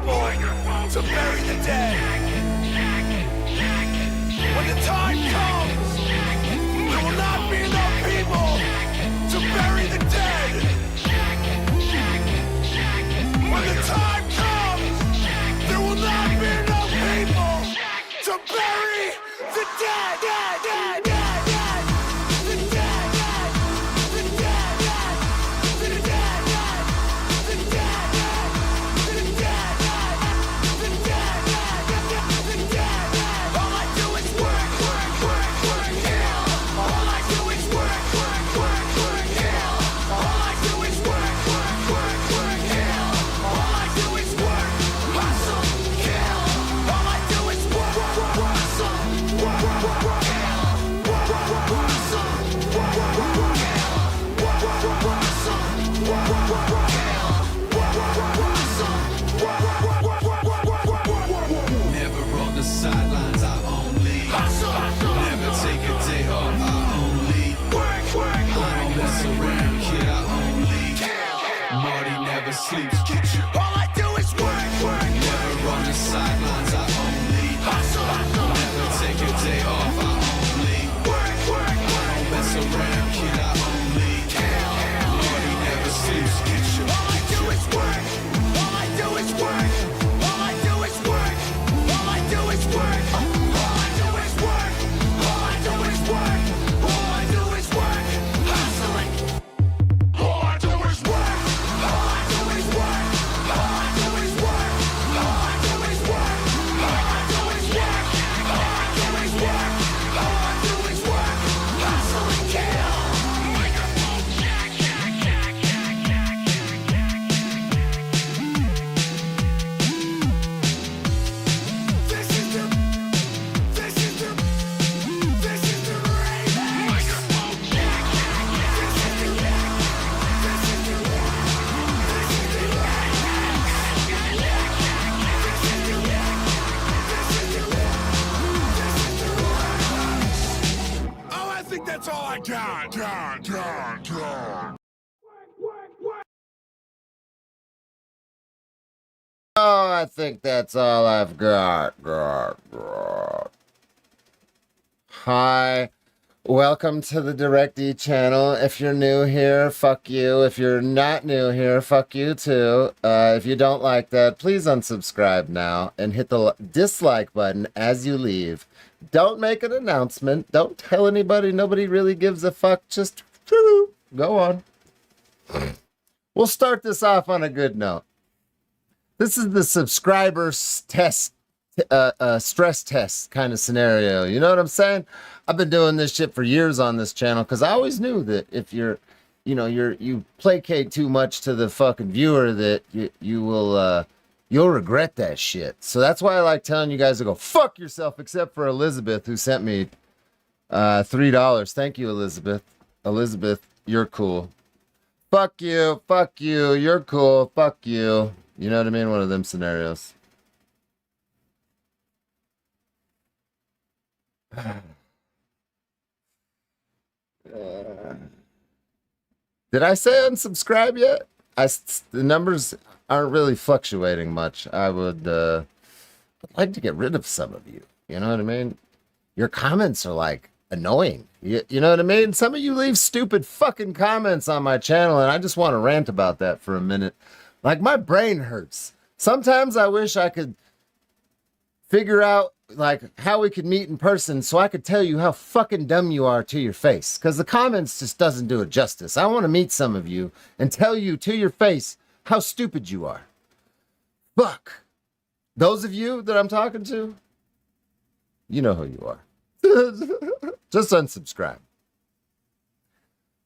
people to bury the dead. When the time comes, there will not be enough people to bury the dead. When the time comes, there will not be enough people to bury the dead. Sleeps, all I do is work. Never on the sidelines, I only hustle. Never take a day off, I only work. I don't mess around, kid, I only kill. Marty never sleeps, all I do is work. All I do is work. All I do is work. All I do is work. All I do is work. All I do is work. All I do is work. Hustling. All I do is work. All I do is work. All I do is work. All I do is work. All I do is work. All I do is work. All I do is work. Hustle and kill. This is the remix. This is the Oh, I think that's all I got. Oh, I think that's all I've got. Hi, welcome to the DirectD channel. If you're new here, fuck you. If you're not new here, fuck you too. If you don't like that, please unsubscribe now and hit the dislike button as you leave. Don't make an announcement. Don't tell anybody. Nobody really gives a fuck. Just go on. We'll start this off on a good note. This is the subscribers test, stress test kind of scenario. You know what I'm saying? I've been doing this shit for years on this channel because I always knew that if you placate too much to the fucking viewer, that you'll regret that shit. So that's why I like telling you guys to go fuck yourself, except for Elizabeth, who sent me $3. Thank you, Elizabeth. Elizabeth, you're cool. Fuck you, you're cool, fuck you. You know what I mean? One of them scenarios. Did I say unsubscribe yet? The numbers aren't really fluctuating much. I would I'd like to get rid of some of you. You know what I mean? Your comments are like annoying. You know what I mean? Some of you leave stupid fucking comments on my channel, and I just want to rant about that for a minute. Like, my brain hurts. Sometimes I wish I could figure out, like, how we could meet in person so I could tell you how fucking dumb you are to your face. Because the comments just doesn't do it justice. I want to meet some of you and tell you to your face how stupid you are. Fuck. Those of you that I'm talking to, you know who you are. Just unsubscribe.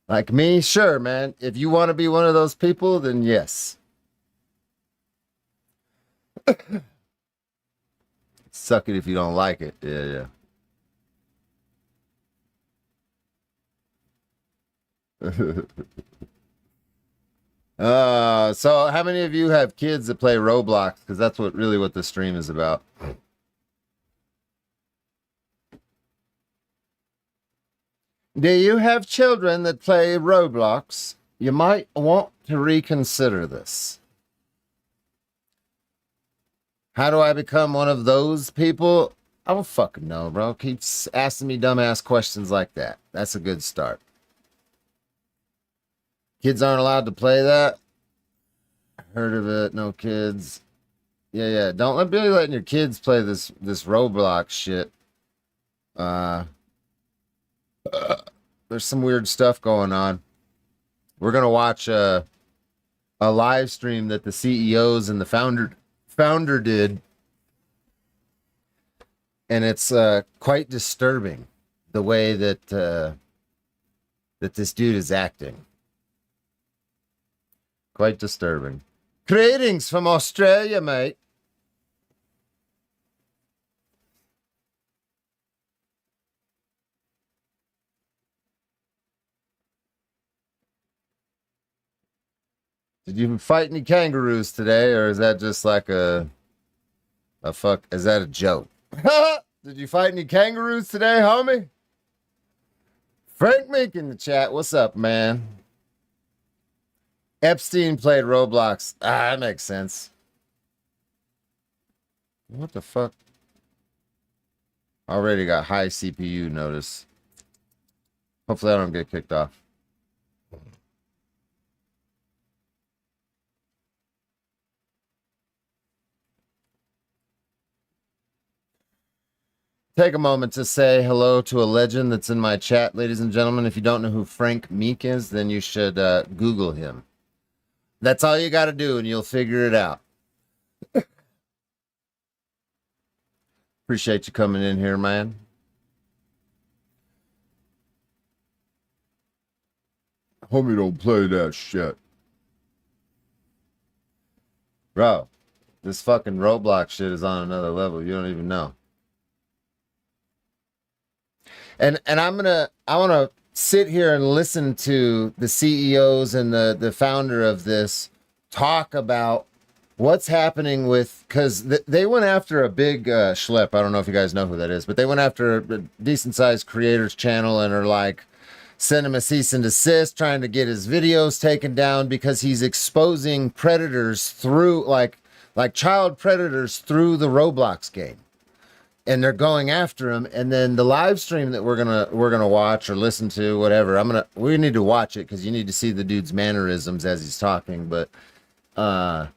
Like me, sure, man. If you want to be one of those people, then yes. Suck it if you don't like it. Yeah. So how many of you have kids that play Roblox? Because that's what the stream is about. Do you have children that play Roblox? You might want to reconsider this. How do I become one of those people? I don't fucking know, bro. Keeps asking me dumbass questions like that. That's a good start. Kids aren't allowed to play that. Heard of it? No kids. Yeah. Don't be letting your kids play this Roblox shit. There's some weird stuff going on. We're gonna watch a live stream that the CEOs and the founder did, and it's quite disturbing the way that that this dude is acting. Quite disturbing. Greetings from Australia, mate. Did you fight any kangaroos today, or is that just like a fuck? Is that a joke? Did you fight any kangaroos today, homie? Frank Meek in the chat. What's up, man? Epstein played Roblox. That makes sense. What the fuck? Already got high CPU notice. Hopefully I don't get kicked off. Take a moment to say hello to a legend that's in my chat, ladies and gentlemen. If you don't know who Frank Meek is, then you should Google him. That's all you got to do, and you'll figure it out. Appreciate you coming in here, man. Homie, don't play that shit. Bro, this fucking Roblox shit is on another level. You don't even know. And I want to sit here and listen to the CEOs and the founder of this talk about what's happening with, because they went after a big schlep. I don't know if you guys know who that is, but they went after a decent sized creators channel and are like, send him a cease and desist, trying to get his videos taken down because he's exposing predators through like child predators through the Roblox game. And they're going after him. And then the live stream that we're gonna watch or listen to, whatever. We need to watch it because you need to see the dude's mannerisms as he's talking. But I'm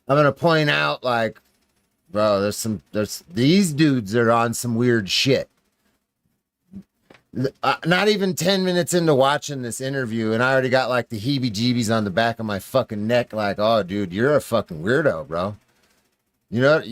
gonna point out, like, bro, there's these dudes are on some weird shit. Not even 10 minutes into watching this interview, and I already got like the heebie-jeebies on the back of my fucking neck. Like, oh, dude, you're a fucking weirdo, bro. You know.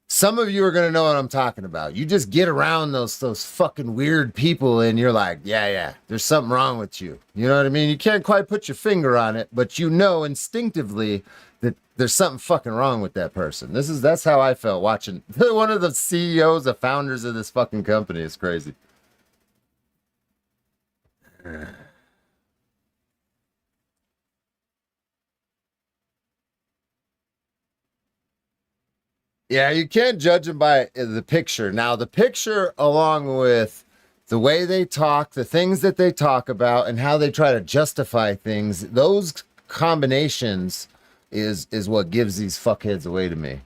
Some of you are going to know what I'm talking about. You just get around those fucking weird people and you're like, yeah, there's something wrong with you. You know what I mean? You can't quite put your finger on it, but you know instinctively that there's something fucking wrong with that person. That's how I felt watching one of the CEOs, the founders of this fucking company. Is crazy. Yeah, you can't judge them by the picture. Now, the picture, along with the way they talk, the things that they talk about, and how they try to justify things, those combinations is what gives these fuckheads away to me.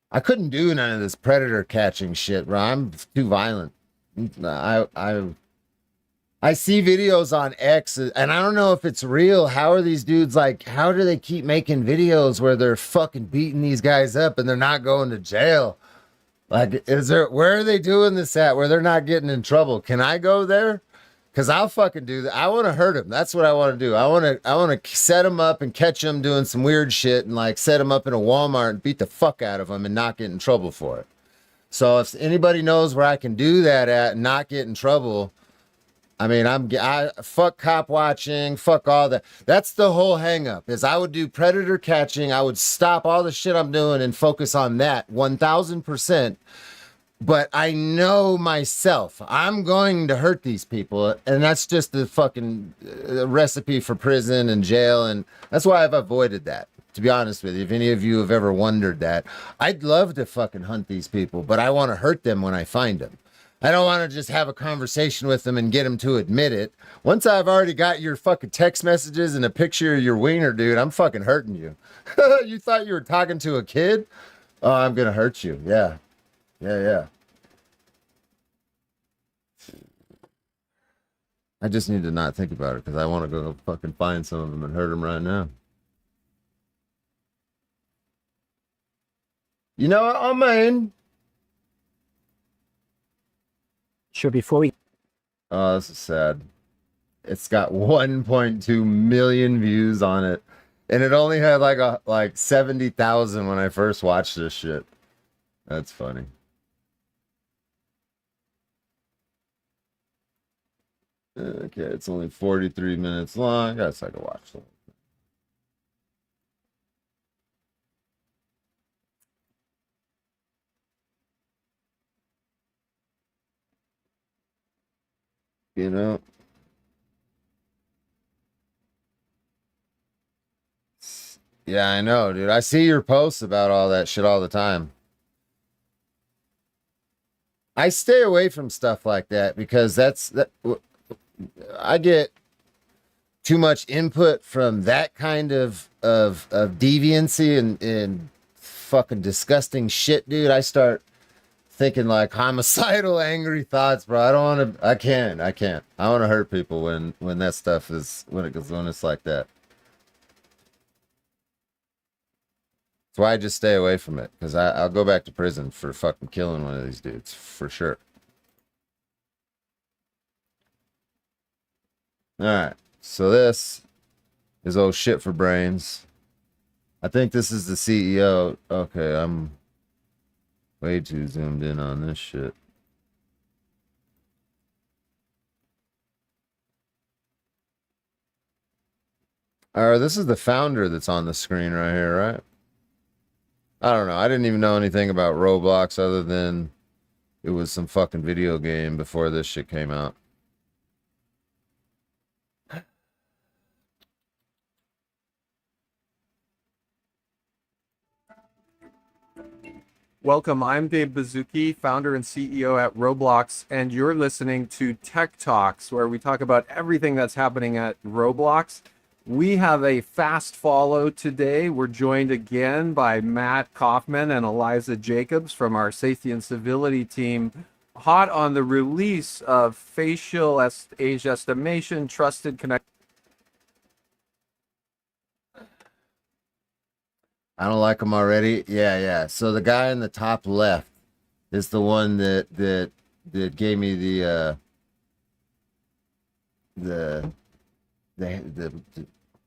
I couldn't do none of this predator catching shit, bro. I'm too violent. I see videos on X, and I don't know if it's real. How are these dudes like? How do they keep making videos where they're fucking beating these guys up and they're not going to jail? Like, where are they doing this at where they're not getting in trouble? Can I go there? Because I'll fucking do that. I want to hurt them. That's what I want to do. I want to set them up and catch them doing some weird shit and like set them up in a Walmart and beat the fuck out of them and not get in trouble for it. So if anybody knows where I can do that at and not get in trouble, I mean, I fuck cop watching, fuck all that. That's the whole hang up, is I would do predator catching. I would stop all the shit I'm doing and focus on that 1000%. But I know myself, I'm going to hurt these people. And that's just the fucking recipe for prison and jail. And that's why I've avoided that, to be honest with you. If any of you have ever wondered that, I'd love to fucking hunt these people, but I want to hurt them when I find them. I don't want to just have a conversation with them and get them to admit it. Once I've already got your fucking text messages and a picture of your wiener, dude, I'm fucking hurting you. You thought you were talking to a kid? Oh, I'm gonna hurt you. Yeah. Yeah. I just need to not think about it because I want to go fucking find some of them and hurt them right now. You know what I mean? Sure, before we Oh, this is sad. It's got 1.2 million views on it. And it only had like 70,000 when I first watched this shit. That's funny. Okay, it's only 43 minutes long. I guess I could watch that. You know? Yeah, I know, dude. I see your posts about all that shit all the time. I stay away from stuff like that because I get too much input from that kind of deviancy and fucking disgusting shit, dude. I start thinking like homicidal, angry thoughts, bro. I don't want to. I can't. I want to hurt people when that stuff is when it's like that. That's why I just stay away from it because I'll go back to prison for fucking killing one of these dudes for sure. All right, so this is oh shit for brains. I think this is the CEO. Okay, I'm way too zoomed in on this shit. All right, this is the founder that's on the screen right here, right? I don't know. I didn't even know anything about Roblox other than it was some fucking video game before this shit came out. Welcome, I'm Dave Bazuki, founder and CEO at Roblox, and you're listening to Tech Talks, where we talk about everything that's happening at Roblox. We have a fast follow today. We're joined again by Matt Kaufman and Eliza Jacobs from our safety and civility team, hot on the release of facial age estimation, trusted connect. I don't like them already. Yeah. So the guy in the top left is the one that gave me the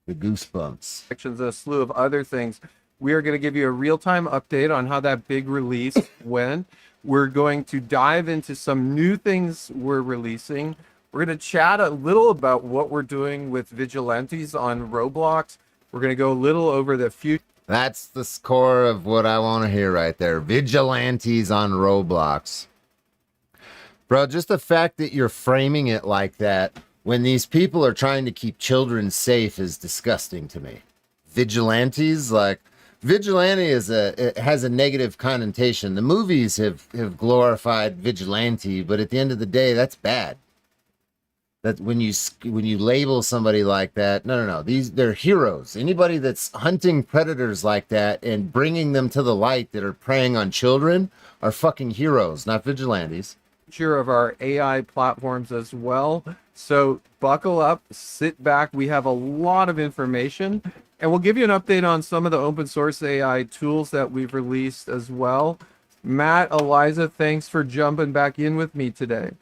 goosebumps. A slew of other things. We are going to give you a real-time update on how that big release went. We're going to dive into some new things we're releasing. We're going to chat a little about what we're doing with vigilantes on Roblox. We're going to go a little over the future. That's the score of what I want to hear right there. Vigilantes on Roblox. Bro, just the fact that you're framing it like that when these people are trying to keep children safe is disgusting to me. Vigilantes, like vigilante it has a negative connotation. The movies have glorified vigilante, but at the end of the day, that's bad. That when you label somebody like that, no, they're heroes. Anybody that's hunting predators like that and bringing them to the light that are preying on children are fucking heroes, not vigilantes. Of our AI platforms as well. So buckle up, sit back. We have a lot of information, and we'll give you an update on some of the open source AI tools that we've released as well. Matt, Eliza, thanks for jumping back in with me today.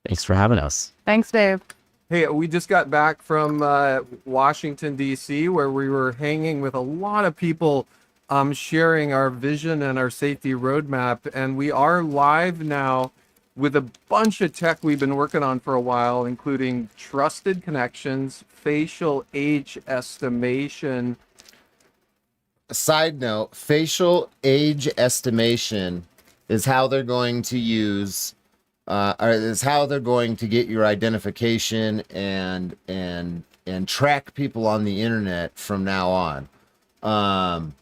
Thanks for having us. Thanks, Dave. Hey, we just got back from Washington, D.C., where we were hanging with a lot of people sharing our vision and our safety roadmap. And we are live now with a bunch of tech we've been working on for a while, including trusted connections, facial age estimation. Side note, facial age estimation is how they're going to use is how they're going to get your identification and track people on the internet from now on.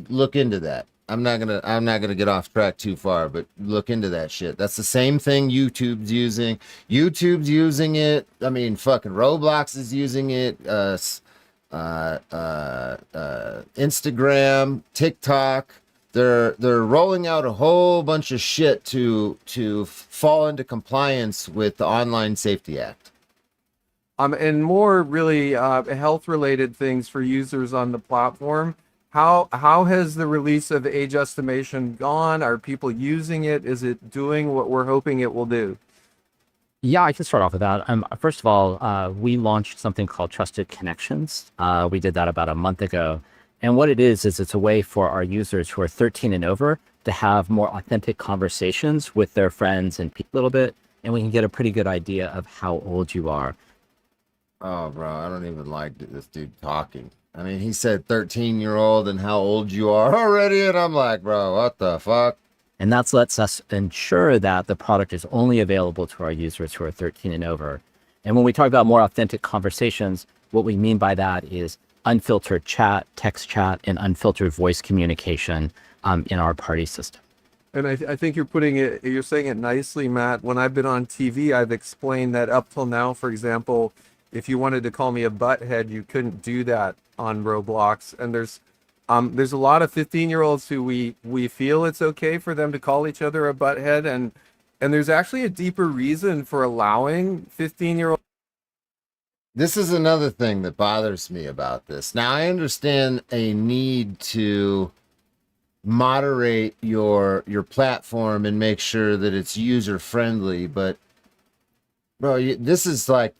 Look into that. I'm not gonna get off track too far, but look into that shit. That's the same thing YouTube's using. YouTube's using it. I mean, fucking Roblox is using it. Instagram, TikTok. They're rolling out a whole bunch of shit to fall into compliance with the Online Safety Act. And more really health related things for users on the platform. How has the release of age estimation gone? Are people using it? Is it doing what we're hoping it will do? Yeah, I can start off with that. First of all, we launched something called Trusted Connections. We did that about a month ago. And what it is it's a way for our users who are 13 and over to have more authentic conversations with their friends and a little bit. And we can get a pretty good idea of how old you are. Oh, bro, I don't even like this dude talking. I mean, he said 13-year-old and how old you are already. And I'm like, bro, what the fuck? And that lets us ensure that the product is only available to our users who are 13 and over. And when we talk about more authentic conversations, what we mean by that is unfiltered chat, text chat, and unfiltered voice communication in our party system. And I think you're saying it nicely, Matt. When I've been on TV, I've explained that up till now, for example, if you wanted to call me a butthead, you couldn't do that on Roblox. And there's a lot of 15-year-olds who we feel it's okay for them to call each other a butthead, and there's actually a deeper reason for allowing 15-year-olds. This is another thing that bothers me about this. Now, I understand a need to moderate your platform and make sure that it's user friendly, but bro, this is like,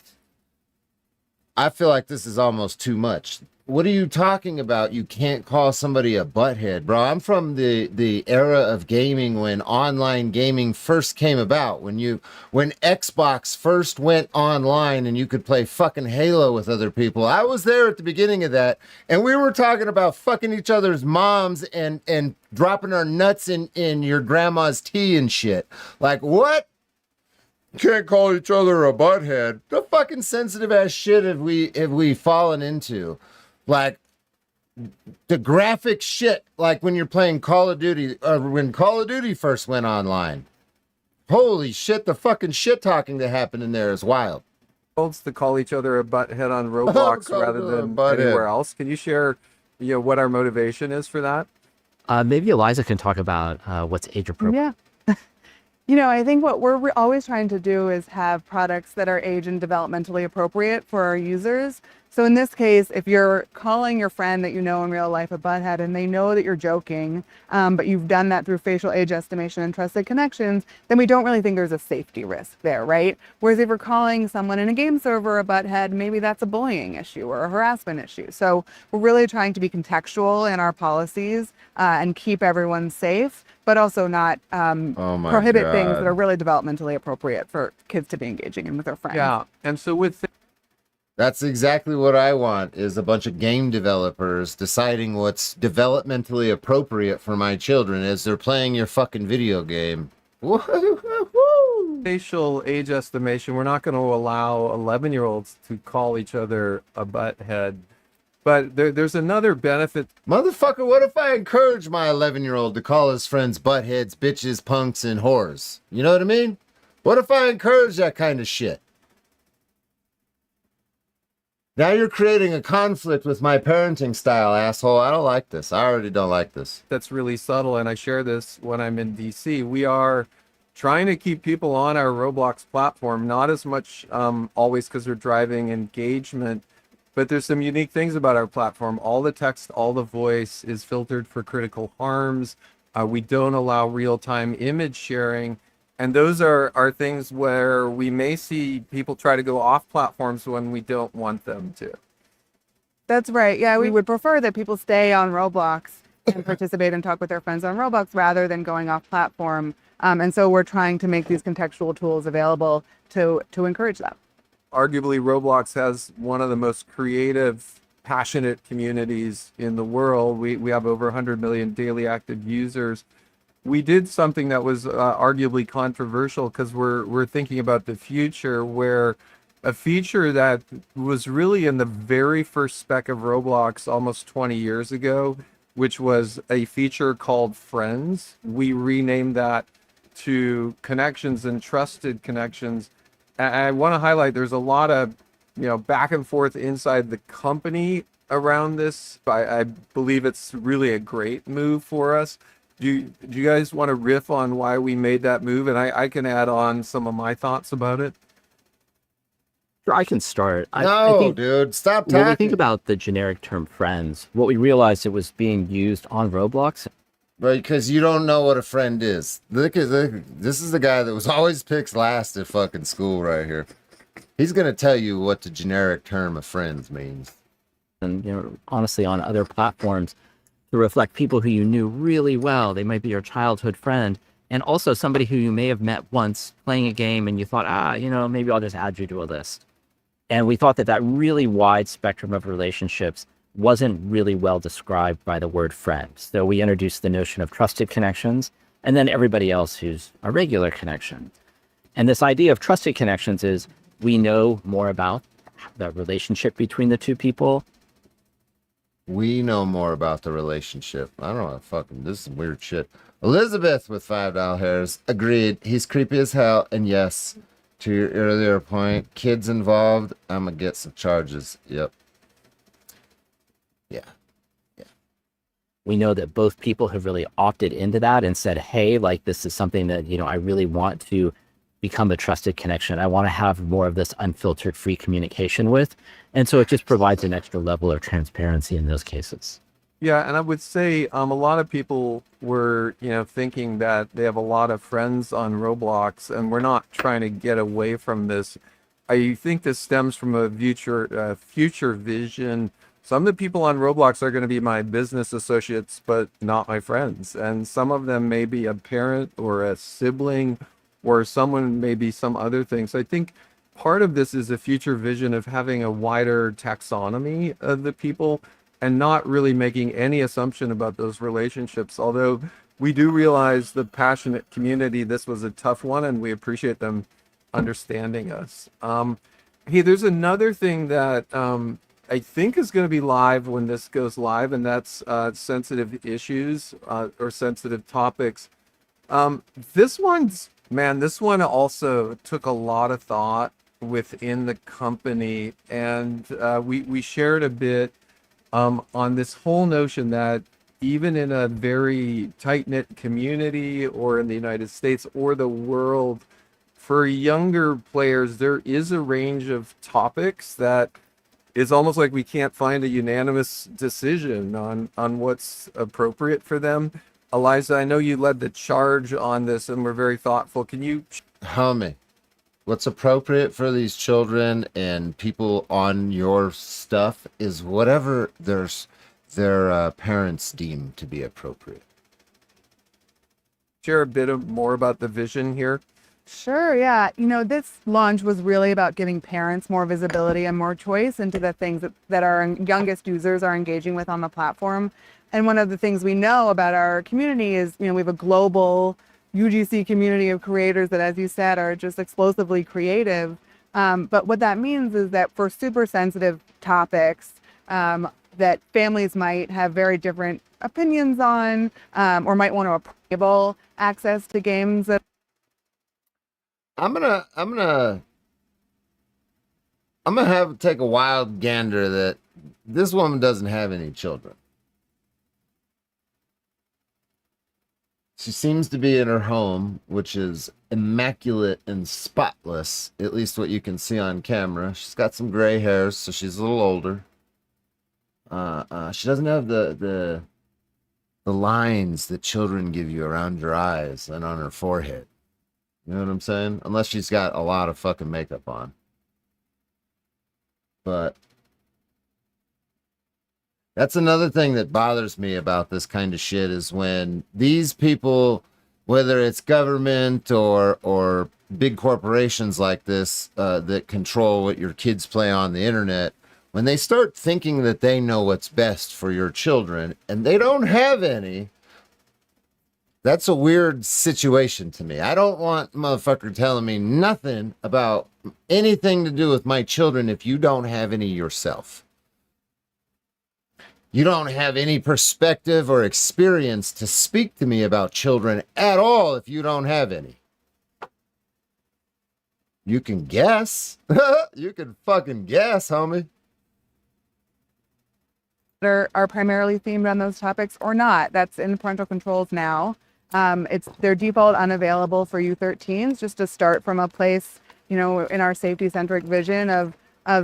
I feel like this is almost too much. What are you talking about? You can't call somebody a butthead, bro. I'm from the era of gaming when online gaming first came about. When Xbox first went online and you could play fucking Halo with other people. I was there at the beginning of that, and we were talking about fucking each other's moms and dropping our nuts in your grandma's tea and shit. Like, what? Can't call each other a butthead. The fucking sensitive ass shit have we fallen into? Like the graphic shit, like when you're playing Call of Duty, or when Call of Duty first went online. Holy shit, the fucking shit talking that happened in there is wild. To call each other a butthead on Roblox rather than anywhere else. Can you share, what our motivation is for that? Maybe Eliza can talk about what's age appropriate. Yeah. I think what we're always trying to do is have products that are age and developmentally appropriate for our users. So in this case, if you're calling your friend that you know in real life a butthead and they know that you're joking, but you've done that through facial age estimation and trusted connections, then we don't really think there's a safety risk there, right? Whereas if you're calling someone in a game server a butthead, maybe that's a bullying issue or a harassment issue. So we're really trying to be contextual in our policies and keep everyone safe, but also not prohibit things that are really developmentally appropriate for kids to be engaging in with their friends. Yeah, and so That's exactly what I want, is a bunch of game developers deciding what's developmentally appropriate for my children as they're playing your fucking video game. facial age estimation, we're not going to allow 11-year-olds to call each other a butthead. But there's another benefit. Motherfucker, what if I encourage my 11-year-old to call his friends buttheads, bitches, punks, and whores? You know what I mean? What if I encourage that kind of shit? Now you're creating a conflict with my parenting style, asshole. I don't like this. I already don't like this. That's really subtle, and I share this when I'm in DC. We are trying to keep people on our Roblox platform, not as much always because we're driving engagement, but there's some unique things about our platform. All the text, all the voice is filtered for critical harms. We don't allow real-time image sharing. And those are things where we may see people try to go off platforms when we don't want them to. That's right. Yeah, we would prefer that people stay on Roblox and participate and talk with their friends on Roblox rather than going off platform. And so we're trying to make these contextual tools available to encourage that. Arguably, Roblox has one of the most creative, passionate communities in the world. We have over 100 million daily active users. We did something that was arguably controversial because we're thinking about the future, where a feature that was really in the very first spec of Roblox almost 20 years ago which was a feature called Friends. We renamed that to Connections and Trusted Connections. And I want to highlight there's a lot of, back and forth inside the company around this. I believe it's really a great move for us. Do you guys want to riff on why we made that move? And I can add on some of my thoughts about it. Sure, I can start. I No, think dude, stop when we think talking. about the generic term friends, what we realized it was being used on Roblox. Because you don't know what a friend is. Look at this is the guy that was always picked last at fucking school right here. He's gonna tell you what the generic term of friends means. And honestly, on other platforms, to reflect people who you knew really well. They might be your childhood friend, and also somebody who you may have met once playing a game, and you thought, maybe I'll just add you to a list. And we thought that really wide spectrum of relationships wasn't really well described by the word friend. So we introduced the notion of trusted connections, and then everybody else who's a regular connection. And this idea of trusted connections is we know more about the relationship between the two people. We know more about the relationship. I don't know. Fucking, this is weird shit. Elizabeth with $5 hairs agreed. He's creepy as hell. And yes, to your earlier point, kids involved, I'm gonna get some charges. Yep. Yeah. We know that both people have really opted into that and said, hey, like this is something that, I really want to become a trusted connection. I want to have more of this unfiltered free communication with. And so it just provides an extra level of transparency in those cases. Yeah, and I would say a lot of people were, thinking that they have a lot of friends on Roblox, and we're not trying to get away from this. I think this stems from a future vision. Some of the people on Roblox are going to be my business associates, but not my friends. And some of them may be a parent or a sibling, or someone may be some other thing. So I think part of this is a future vision of having a wider taxonomy of the people and not really making any assumption about those relationships. Although we do realize the passionate community, this was a tough one, and we appreciate them understanding us. Hey, there's another thing that I think is going to be live when this goes live, and that's sensitive issues or sensitive topics. This one also took a lot of thought within the company, and we shared a bit on this whole notion that even in a very tight-knit community or in the United States or the world, for younger players, there is a range of topics that is almost like we can't find a unanimous decision on what's appropriate for them. Eliza, I know you led the charge on this and were very thoughtful. Can you... Homie, what's appropriate for these children and people on your stuff is whatever their parents deem to be appropriate. share a bit more about the vision here? Sure, yeah. This launch was really about giving parents more visibility and more choice into the things that our youngest users are engaging with on the platform. And one of the things we know about our community is, we have a global UGC community of creators that, as you said, are just explosively creative. But what that means is that for super sensitive topics that families might have very different opinions on, or might want to enable access to games that I'm gonna take a wild gander that this woman doesn't have any children. She seems to be in her home, which is immaculate and spotless, at least what you can see on camera. She's got some gray hairs, so she's a little older. She doesn't have the lines that children give you around your eyes and on her forehead. You know what I'm saying? Unless she's got a lot of fucking makeup on. But that's another thing that bothers me about this kind of shit is when these people, whether it's government or big corporations like this that control what your kids play on the internet, when they start thinking that they know what's best for your children and they don't have any, that's a weird situation to me. I don't want motherfucker telling me nothing about anything to do with my children if you don't have any yourself. You don't have any perspective or experience to speak to me about children at all if you don't have any. You can guess. You can fucking guess, homie. Are primarily themed on those topics or not. That's in parental controls now. It's their default unavailable for U13s, just to start from a place, you know, in our safety-centric vision of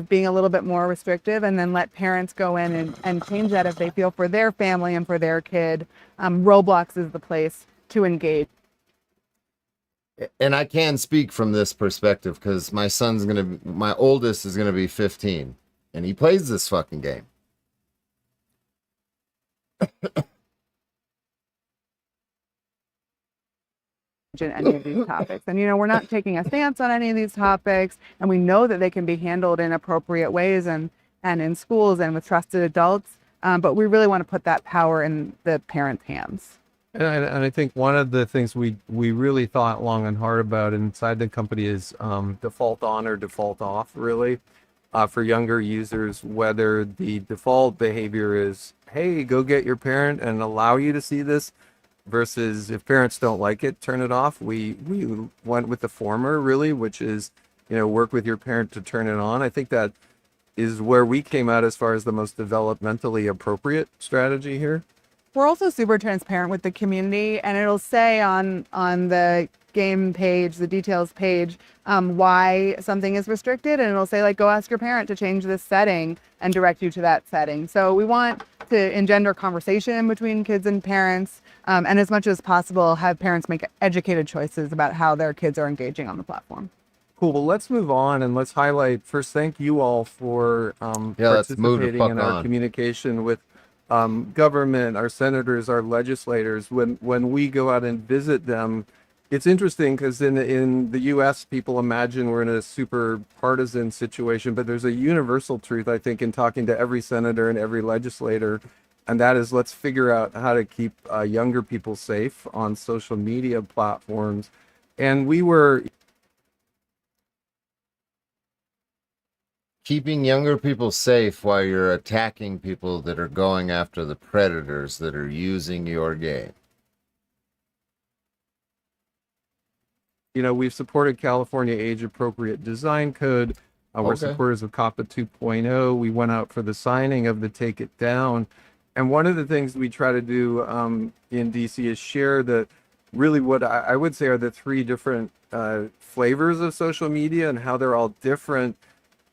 being a little bit more restrictive, and then let parents go in and change that if they feel for their family and for their kid. Roblox is the place to engage. And I can speak from this perspective because my oldest is gonna be 15, and he plays this fucking game. In any of these topics. And, you know, we're not taking a stance on any of these topics, and we know that they can be handled in appropriate ways and in schools and with trusted adults. But we really want to put that power in the parents' hands. And I think one of the things we really thought long and hard about inside the company is default on or default off, really, for younger users, whether the default behavior is, hey, go get your parent and allow you to see this, versus if parents don't like it, turn it off. We went with the former, really, which is, you know, work with your parent to turn it on. I think that is where we came out as far as the most developmentally appropriate strategy here. We're also super transparent with the community, and it'll say on the game page, the details page, why something is restricted, and it'll say, like, go ask your parent to change this setting and direct you to that setting. So we want to engender conversation between kids and parents, and as much as possible have parents make educated choices about how their kids are engaging on the platform. Cool. Well, let's move on and let's highlight first. Thank you all for participating in our communication with government, our senators, our legislators. When we go out and visit them, it's interesting because in the U.S., people imagine we're in a super partisan situation, but there's a universal truth, I think, in talking to every senator and every legislator, and that is, let's figure out how to keep younger people safe on social media platforms. And we were keeping younger people safe while you're attacking people that are going after the predators that are using your game. You know, we've supported California Age Appropriate Design Code. We're supporters of COPPA 2.0. We went out for the signing of the Take It Down. And one of the things we try to do in DC is share the really what I would say are the three different flavors of social media and how they're all different.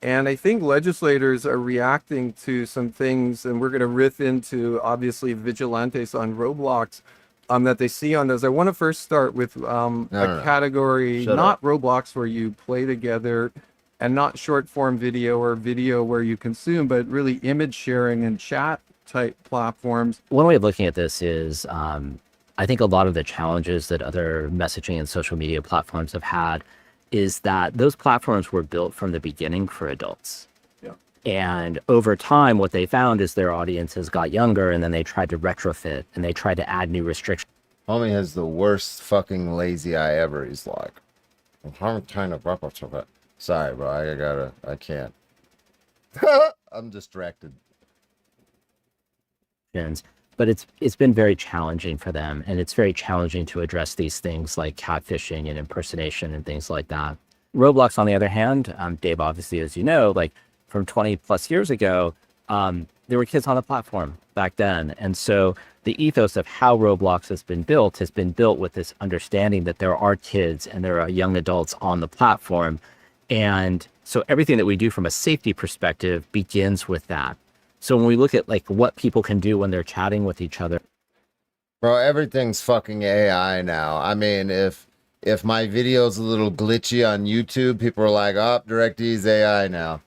And I think legislators are reacting to some things, and we're going to riff into, obviously, vigilantes on Roblox that they see on those. I want to first start with category, not Roblox, where you play together, and not short form video or video where you consume, but really image sharing and chat type platforms. One way of looking at this is, I think a lot of the challenges that other messaging and social media platforms have had is that those platforms were built from the beginning for adults. Yeah. And over time, what they found is their audiences got younger, and then they tried to retrofit and they tried to add new restrictions. Homie has the worst fucking lazy eye ever. He's like, I'm trying to wrap up it. Sorry, bro. I can't. I'm distracted. But it's been very challenging for them, and it's very challenging to address these things like catfishing and impersonation and things like that. Roblox, on the other hand, Dave, obviously, as you know, like from 20 plus years ago, there were kids on the platform back then. And so the ethos of how Roblox has been built with this understanding that there are kids and there are young adults on the platform. And so everything that we do from a safety perspective begins with that. So when we look at like what people can do when they're chatting with each other. Bro, everything's fucking AI now. I mean, if my video's a little glitchy on YouTube, people are like, oh, DirectD's AI now.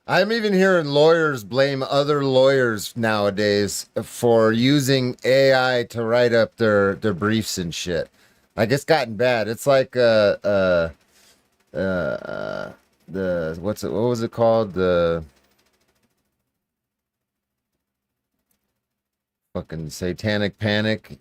I'm even hearing lawyers blame other lawyers nowadays for using AI to write up their briefs and shit. Like, it's gotten bad. It's like what was it called? The fucking satanic panic.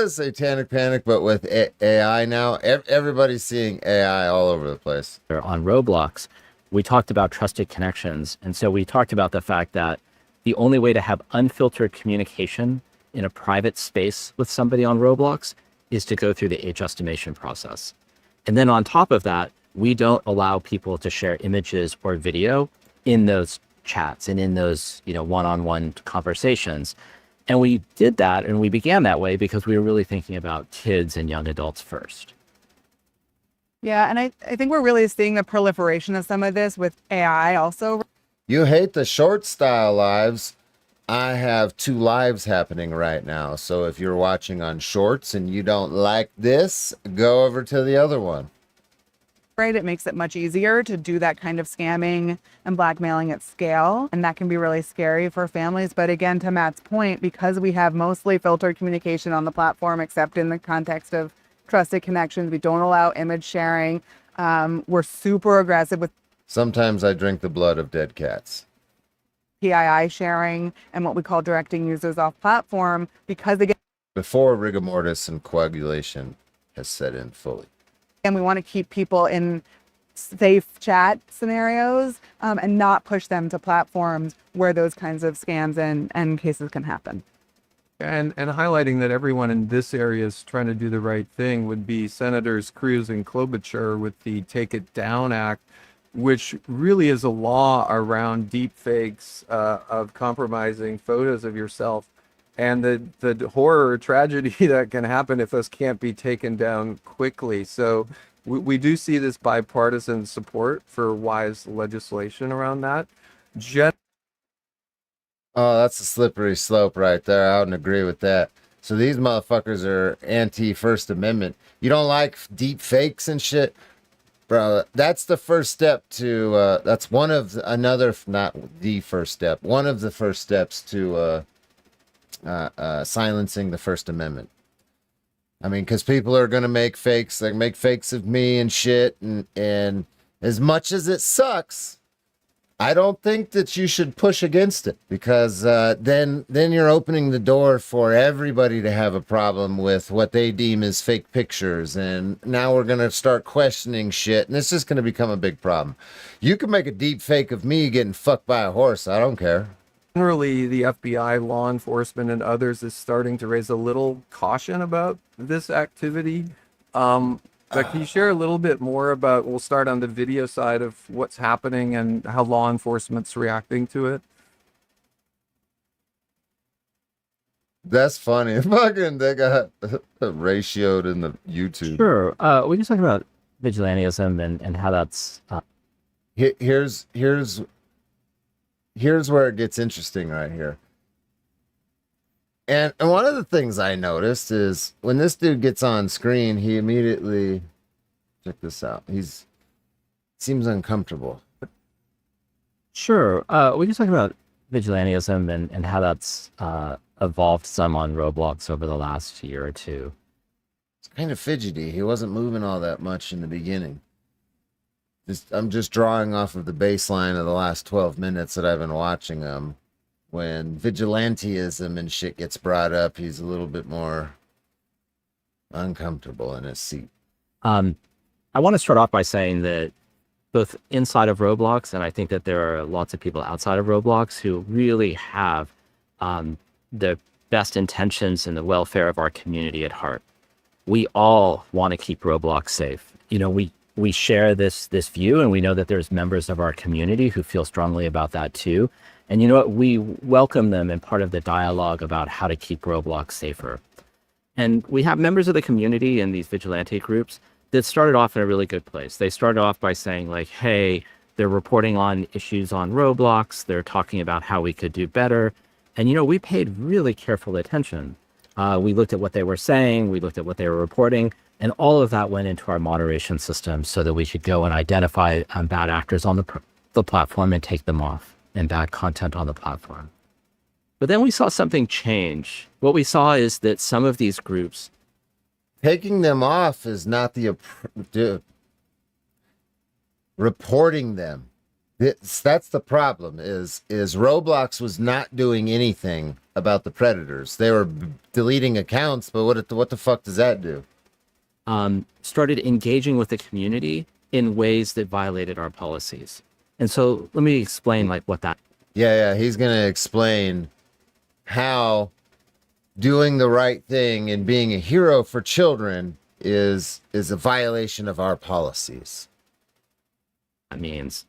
Satanic panic, but with AI now. Everybody's seeing AI all over the place. On Roblox, we talked about trusted connections. And so we talked about the fact that the only way to have unfiltered communication in a private space with somebody on Roblox is to go through the age estimation process. And then on top of that, we don't allow people to share images or video in those chats and in those, one-on-one conversations. And we did that, and we began that way because we were really thinking about kids and young adults first. Yeah, and I think we're really seeing the proliferation of some of this with AI also. You hate the short style lives. I have 2 lives happening right now. So if you're watching on shorts and you don't like this, go over to the other one. Right, it makes it much easier to do that kind of scamming and blackmailing at scale. And that can be really scary for families. But again, to Matt's point, because we have mostly filtered communication on the platform, except in the context of trusted connections, we don't allow image sharing. We're super aggressive with Sometimes I drink the blood of dead cats. PII sharing and what we call directing users off platform, because again, Before rigor mortis and coagulation has set in fully. we want to keep people in safe chat scenarios and not push them to platforms where those kinds of scams and cases can happen. And highlighting that everyone in this area is trying to do the right thing would be Senators Cruz and Klobuchar with the Take It Down Act, which really is a law around deep fakes of compromising photos of yourself, and the horror tragedy that can happen if those can't be taken down quickly. So we do see this bipartisan support for wise legislation around that. Oh, that's a slippery slope right there. I wouldn't agree with that. So these motherfuckers are anti-First Amendment. You don't like deep fakes and shit? Bro, that's the first step to, that's one of another, not the first step, one of the first steps to silencing the First Amendment. I mean, because people are going to make fakes, like make fakes of me and shit, and as much as it sucks, I don't think that you should push against it, because then you're opening the door for everybody to have a problem with what they deem as fake pictures, and now we're going to start questioning shit, and it's just going to become a big problem. You can make a deep fake of me getting fucked by a horse. I don't care. Generally, the FBI, law enforcement, and others is starting to raise a little caution about this activity. But can you share a little bit more about, we'll start on the video side of what's happening and how law enforcement's reacting to it? That's funny. Fucking, they got ratioed in the YouTube. Sure. We can talk about vigilantism and how that's... Here's where it gets interesting right here. And one of the things I noticed is when this dude gets on screen, he immediately, check this out, seems uncomfortable. Sure. We can talk about vigilantism and how that's evolved some on Roblox over the last year or two. It's kind of fidgety. He wasn't moving all that much in the beginning. I'm just drawing off of the baseline of the last 12 minutes that I've been watching him. When vigilantism and shit gets brought up, he's a little bit more uncomfortable in his seat. I want to start off by saying that both inside of Roblox, and I think that there are lots of people outside of Roblox who really have the best intentions and the welfare of our community at heart. We all want to keep Roblox safe. We share this view, and we know that there's members of our community who feel strongly about that too. And you know what? We welcome them in part of the dialogue about how to keep Roblox safer. And we have members of the community in these vigilante groups that started off in a really good place. They started off by saying like, hey, they're reporting on issues on Roblox. They're talking about how we could do better. And, we paid really careful attention. We looked at what they were saying. We looked at what they were reporting. And all of that went into our moderation system so that we could go and identify bad actors on the platform and take them off, and bad content on the platform. But then we saw something change. What we saw is that some of these groups... Taking them off is not reporting them. That's the problem, is Roblox was not doing anything about the predators. They were deleting accounts, but what the fuck does that do? Started engaging with the community in ways that violated our policies. And so let me explain what that. Yeah, he's gonna explain how doing the right thing and being a hero for children is a violation of our policies. That means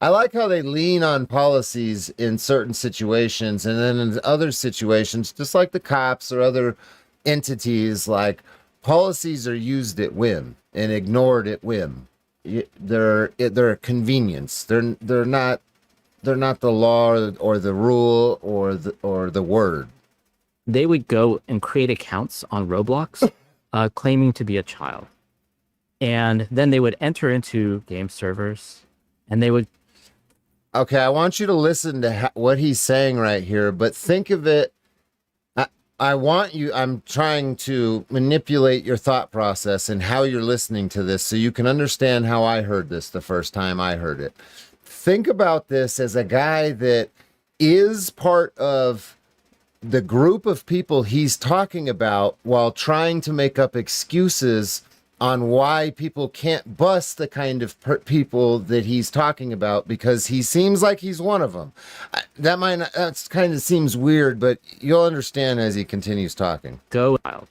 I like how they lean on policies in certain situations, and then in other situations, just like the cops or other entities, like policies are used at whim and ignored at whim. They're a convenience. They're not the law or the rule or the word. they would go and create accounts on Roblox, claiming to be a child, and then they would enter into game servers, and they would. Okay, I want you to listen to what he's saying right here, but think of it. I'm trying to manipulate your thought process and how you're listening to this so you can understand how I heard this the first time I heard it. Think about this as a guy that is part of the group of people he's talking about while trying to make up excuses on why people can't bust the kind of people that he's talking about, because he seems like he's one of them. That's kind of seems weird, but you'll understand as he continues talking. Go wild.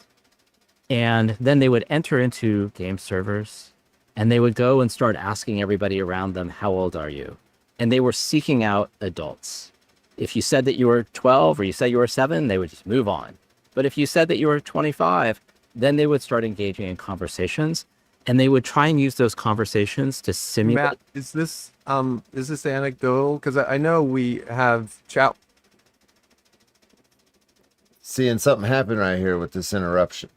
And then they would enter into game servers, and they would go and start asking everybody around them, how old are you? And they were seeking out adults. If you said that you were 12 or you said you were 7, they would just move on. But if you said that you were 25, then they would start engaging in conversations, and they would try and use those conversations to simulate. Matt, is this anecdotal? Because I know we have chat Seeing something happen right here with this interruption.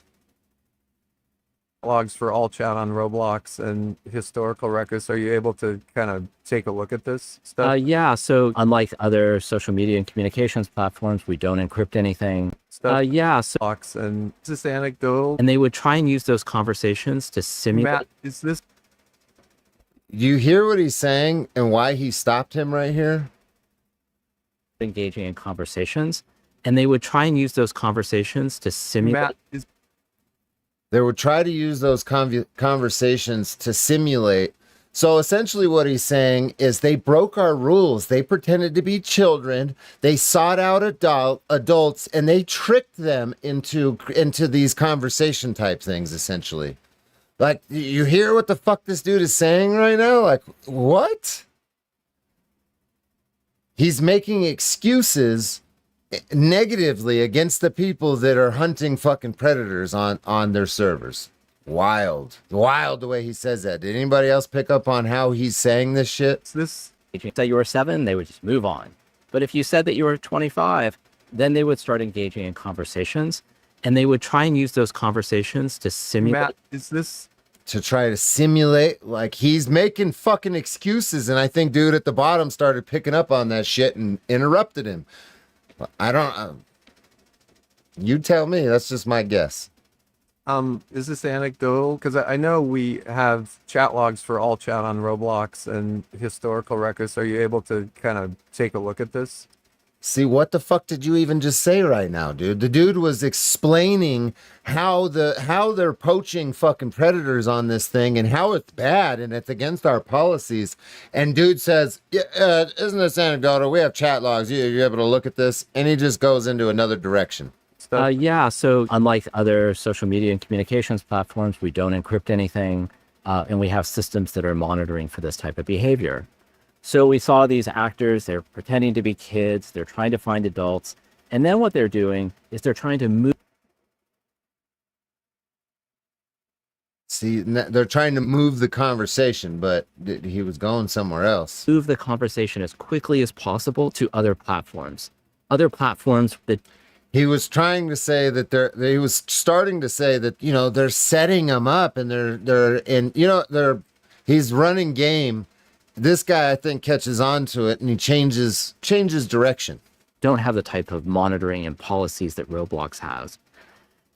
logs for all chat on Roblox and historical records. Are you able to kind of take a look at this stuff? Yeah, so unlike other social media and communications platforms, we don't encrypt anything. Yeah, so Box, and is this anecdotal? and they would try and use those conversations to simulate. Matt, is this You hear what he's saying and why he stopped him right here? Engaging in conversations, and they would try and use those conversations to simulate. Matt, is They would try to use those conversations to simulate. So essentially what he's saying is they broke our rules. They pretended to be children. They sought out adults, and they tricked them into these conversation type things, essentially. Like, you hear what the fuck this dude is saying right now? Like, what? He's making excuses negatively against the people that are hunting fucking predators on their servers. Wild the way he says that. Did anybody else pick up on how he's saying this shit? this If you said you were 7, they would just move on. But if you said that you were 25, then they would start engaging in conversations, and they would try and use those conversations to simulate. Matt, is this To try to simulate, like, he's making fucking excuses, and I think dude at the bottom started picking up on that shit and interrupted him. I don't you tell me. That's just my guess. is this anecdotal? Because I know we have chat logs for all chat on Roblox and historical records. Are you able to kind of take a look at this? See, what the fuck did you even just say right now, dude? The dude was explaining how they're poaching fucking predators on this thing and how it's bad and it's against our policies. And dude says, yeah, isn't this anecdotal? We have chat logs. You're able to look at this. And he just goes into another direction. Yeah, so unlike other social media and communications platforms, we don't encrypt anything, and we have systems that are monitoring for this type of behavior. So we saw these actors, they're pretending to be kids, they're trying to find adults, and then what they're doing is they're trying to move. See, they're trying to move the conversation, but he was going somewhere else. Move the conversation as quickly as possible to other platforms. Other platforms that He was trying to say that he was starting to say that, you know, they're setting him up and he's running game. This guy, I think, catches on to it and he changes direction. don't have the type of monitoring and policies that Roblox has.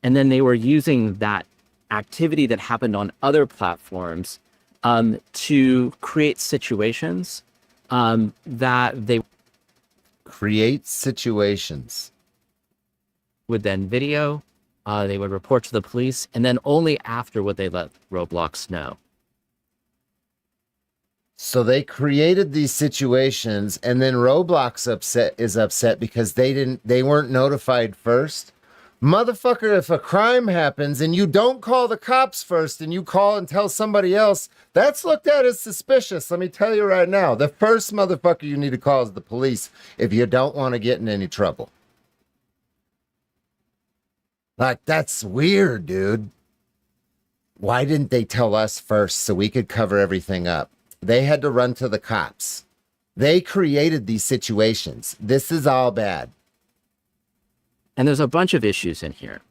And then they were using that activity that happened on other platforms to create situations that they Create situations. would then video, they would report to the police, and then only after would they let Roblox know. So they created these situations, and then Roblox is upset because they weren't notified first. Motherfucker, if a crime happens and you don't call the cops first and you call and tell somebody else, that's looked at as suspicious. Let me tell you right now, the first motherfucker you need to call is the police if you don't want to get in any trouble. Like, that's weird, dude. Why didn't they tell us first so we could cover everything up? They had to run to the cops. They created these situations. This is all bad. And there's a bunch of issues in here.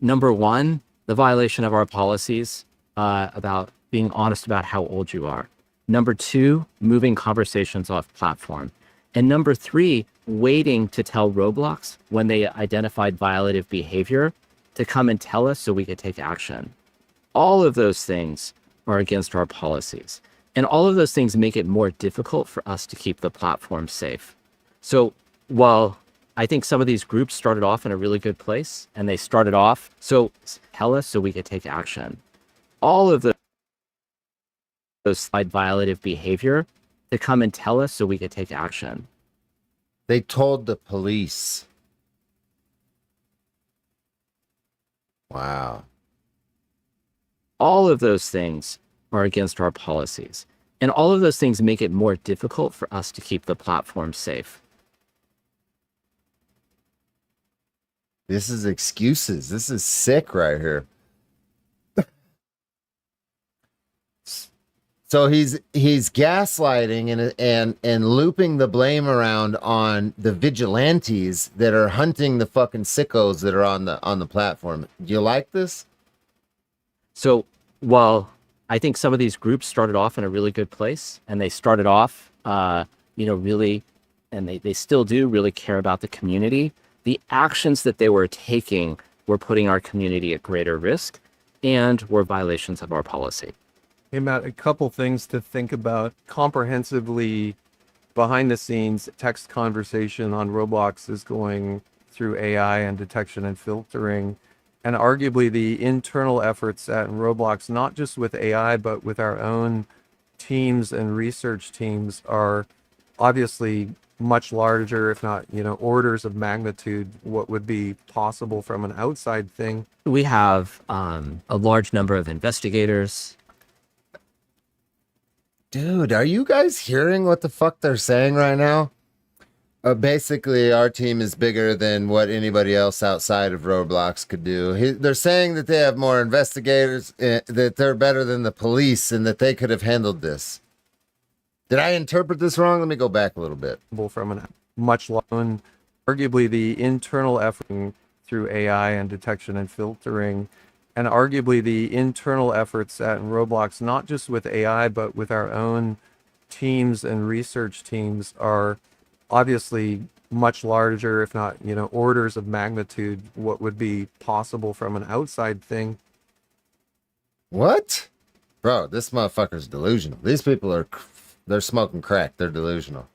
Number one, the violation of our policies about being honest about how old you are. Number two, moving conversations off platform. And number three, waiting to tell Roblox when they identified violative behavior to come and tell us so we could take action. All of those things are against our policies. And all of those things make it more difficult for us to keep the platform safe. So while I think some of these groups started off in a really good place, and they started off, so tell us so we could take action. All of those violative behavior to come and tell us so we could take action. They told the police. Wow. All of those things are against our policies. And all of those things make it more difficult for us to keep the platform safe. This is excuses. This is sick right here. So he's gaslighting and looping the blame around on the vigilantes that are hunting the fucking sickos that are on the platform. Do you like this? So while I think some of these groups started off in a really good place, and they started off, really, and they still do really care about the community, the actions that they were taking were putting our community at greater risk and were violations of our policy. Hey, Matt, a couple things to think about comprehensively. Behind the scenes, text conversation on Roblox is going through AI and detection and filtering. And arguably the internal efforts at Roblox, not just with AI, but with our own teams and research teams, are obviously much larger, if not, orders of magnitude, what would be possible from an outside thing. We have a large number of investigators. Dude, are you guys hearing what the fuck they're saying right now? Basically, our team is bigger than what anybody else outside of Roblox could do. They're saying that they have more investigators, that they're better than the police, and that they could have handled this. Did I interpret this wrong? Let me go back a little bit. From a much long, arguably the internal effort through AI and detection and filtering, and arguably the internal efforts at Roblox, not just with AI, but with our own teams and research teams, are obviously much larger, if not, orders of magnitude, what would be possible from an outside thing. What? Bro, this motherfucker's delusional. These people they're smoking crack. They're delusional.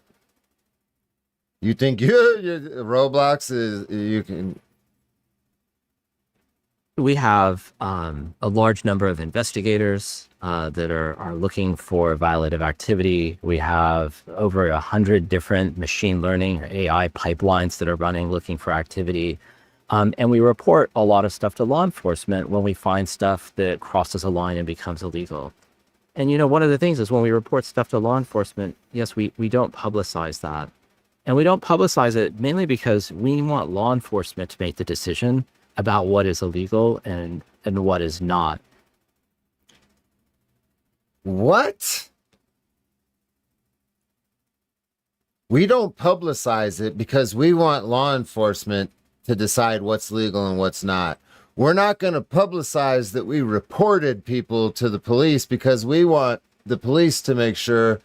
You think Roblox is, you can... We have a large number of investigators that are looking for violative activity. We have over 100 different machine learning or AI pipelines that are running looking for activity. And we report a lot of stuff to law enforcement when we find stuff that crosses a line and becomes illegal. And, one of the things is when we report stuff to law enforcement, yes, we don't publicize that. And we don't publicize it mainly because we want law enforcement to make the decision about what is illegal and what is not. What? We don't publicize it because we want law enforcement to decide what's legal and what's not. We're not going to publicize that we reported people to the police because we want the police to make sure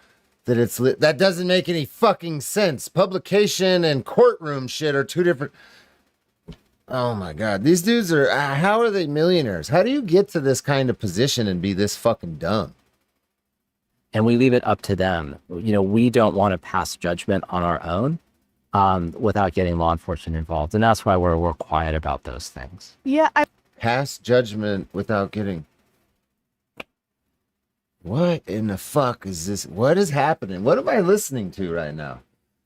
that that doesn't make any fucking sense. Publication and courtroom shit are two different. Oh my God. These dudes are, how are they millionaires? How do you get to this kind of position and be this fucking dumb? And we leave it up to them. We don't want to pass judgment on our own without getting law enforcement involved. And that's why we're quiet about those things. Yeah. Pass judgment without getting... What in the fuck is this? What is happening? What am I listening to right now?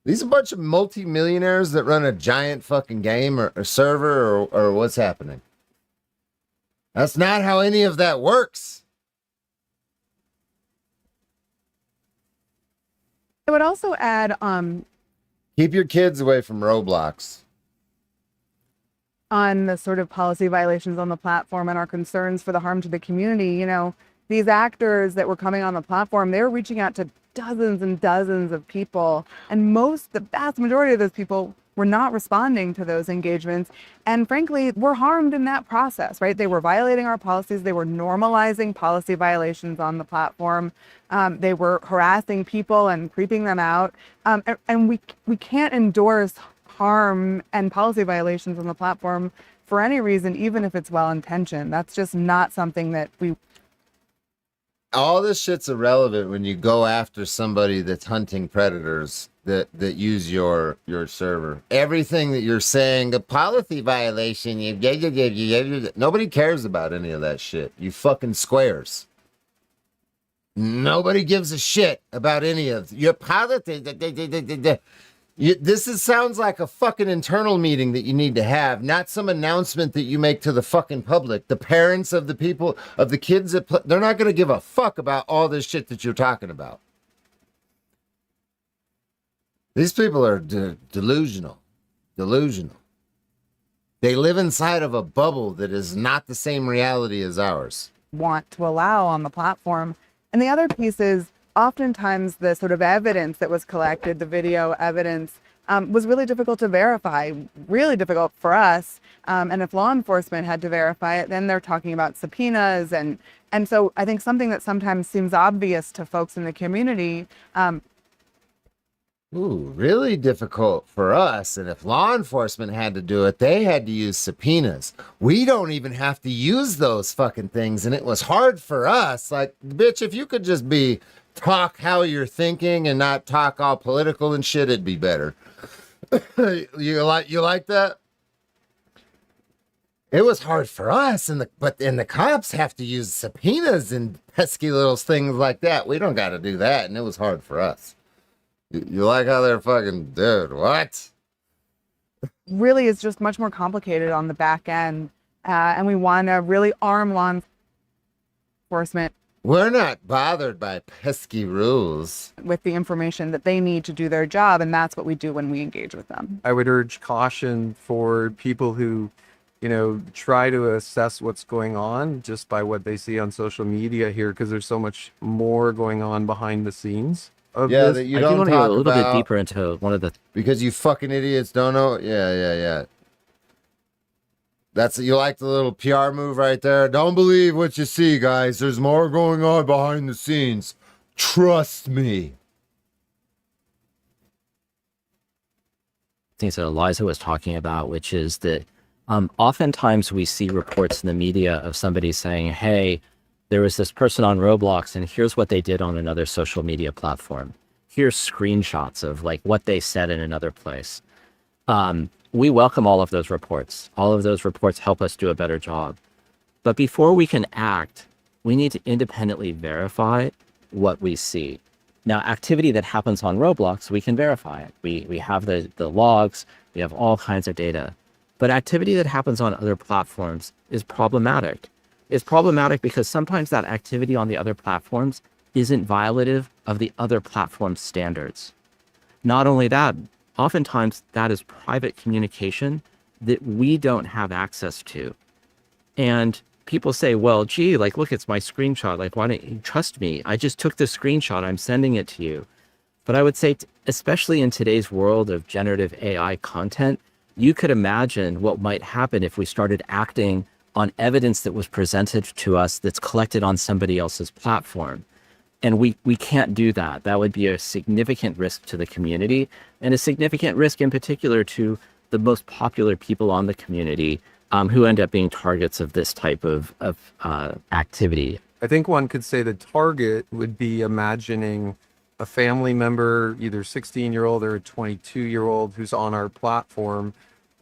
These a bunch of multi-millionaires that run a giant fucking game or server or what's happening? That's not how any of that works. I would also add Keep your kids away from Roblox. on the sort of policy violations on the platform and our concerns for the harm to the community. You know, these actors that were coming on the platform, they were reaching out to dozens and dozens of people, and the vast majority of those people were not responding to those engagements, and frankly were harmed in that process, right? They were violating our policies. They were normalizing policy violations on the platform. They were harassing people and creeping them out, and we can't endorse harm and policy violations on the platform for any reason, even if it's well-intentioned. That's just not something that we... All this shit's irrelevant when you go after somebody that's hunting predators that use your server. Everything that you're saying, a policy violation, nobody cares about any of that shit. You fucking squares. Nobody gives a shit about any of your politics. Sounds like a fucking internal meeting that you need to have, not some announcement that you make to the fucking public. The parents of the people, of the kids they're not going to give a fuck about all this shit that you're talking about. These people are delusional. They live inside of a bubble that is not the same reality as ours. Want to allow on the platform. And the other piece is oftentimes the sort of evidence that was collected, the video evidence, was really difficult to verify, really difficult for us. And if law enforcement had to verify it, then they're talking about subpoenas. And so I think something that sometimes seems obvious to folks in the community. Really difficult for us. And if law enforcement had to do it, they had to use subpoenas. We don't even have to use those fucking things. And it was hard for us. Like, bitch, if you could just talk how you're thinking and not talk all political and shit, it'd be better. You like that? It was hard for us, but the cops have to use subpoenas and pesky little things like that. We don't got to do that, and it was hard for us. You like how they're fucking, dude, what? Really is just much more complicated on the back end, and we want to really arm law enforcement. We're not bothered by pesky rules. With the information that they need to do their job, and that's what we do when we engage with them. I would urge caution for people who, try to assess what's going on just by what they see on social media here, because there's so much more going on behind the scenes of this. That you I don't do want to talk go a little about bit deeper into one of the... Because you fucking idiots don't know. Yeah. You like the little PR move right there? Don't believe what you see, guys. There's more going on behind the scenes. Trust me. Things that Eliza was talking about, which is that oftentimes we see reports in the media of somebody saying, hey, there was this person on Roblox and here's what they did on another social media platform. Here's screenshots of like what they said in another place. We welcome all of those reports. All of those reports help us do a better job. But before we can act, we need to independently verify what we see. Now, activity that happens on Roblox, we can verify it. We have the logs, we have all kinds of data. But activity that happens on other platforms is problematic. It's problematic because sometimes that activity on the other platforms isn't violative of the other platform's standards. Not only that, oftentimes that is private communication that we don't have access to. And people say, well, gee, like, look, it's my screenshot. Like, why don't you trust me? I just took the screenshot. I'm sending it to you. But I would say, especially in today's world of generative AI content, you could imagine what might happen if we started acting on evidence that was presented to us that's collected on somebody else's platform. And we can't do that. That would be a significant risk to the community and a significant risk in particular to the most popular people on the community who end up being targets of this type of activity. I think one could say the target would be imagining a family member, either 16-year-old or a 22-year-old who's on our platform,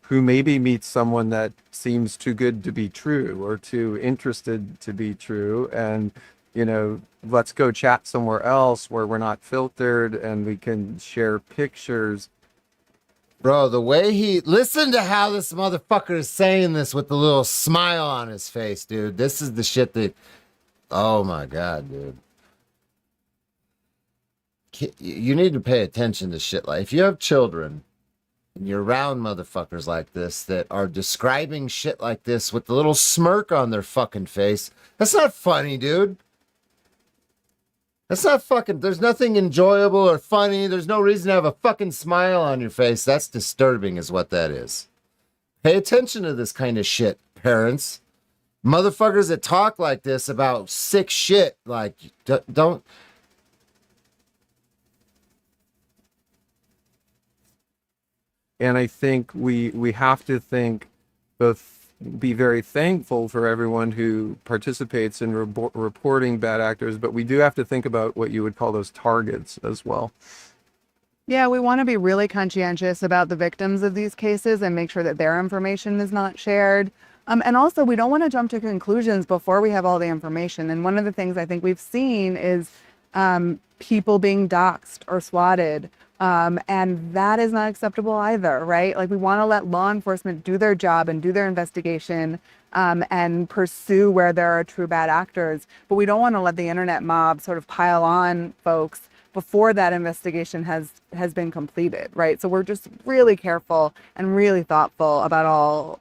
who maybe meets someone that seems too good to be true or too interested to be true. And let's go chat somewhere else where we're not filtered and we can share pictures. Bro, the way listen to how this motherfucker is saying this with the little smile on his face, dude. This is the shit that, oh my God, dude. You need to pay attention to shit like, if you have children and you're around motherfuckers like this that are describing shit like this with the little smirk on their fucking face, that's not funny, dude. That's not fucking, there's nothing enjoyable or funny. There's no reason to have a fucking smile on your face. That's disturbing is what that is. Pay attention to this kind of shit, parents. Motherfuckers that talk like this about sick shit, like, don't. And I think we have to be very thankful for everyone who participates in reporting bad actors, but we do have to think about what you would call those targets as well. Yeah, we want to be really conscientious about the victims of these cases and make sure that their information is not shared. And also, we don't want to jump to conclusions before we have all the information. And one of the things I think we've seen is people being doxxed or swatted. And that is not acceptable either, right? Like, we want to let law enforcement do their job and do their investigation and pursue where there are true bad actors. But we don't want to let the internet mob sort of pile on folks before that investigation has been completed, right? So we're just really careful and really thoughtful about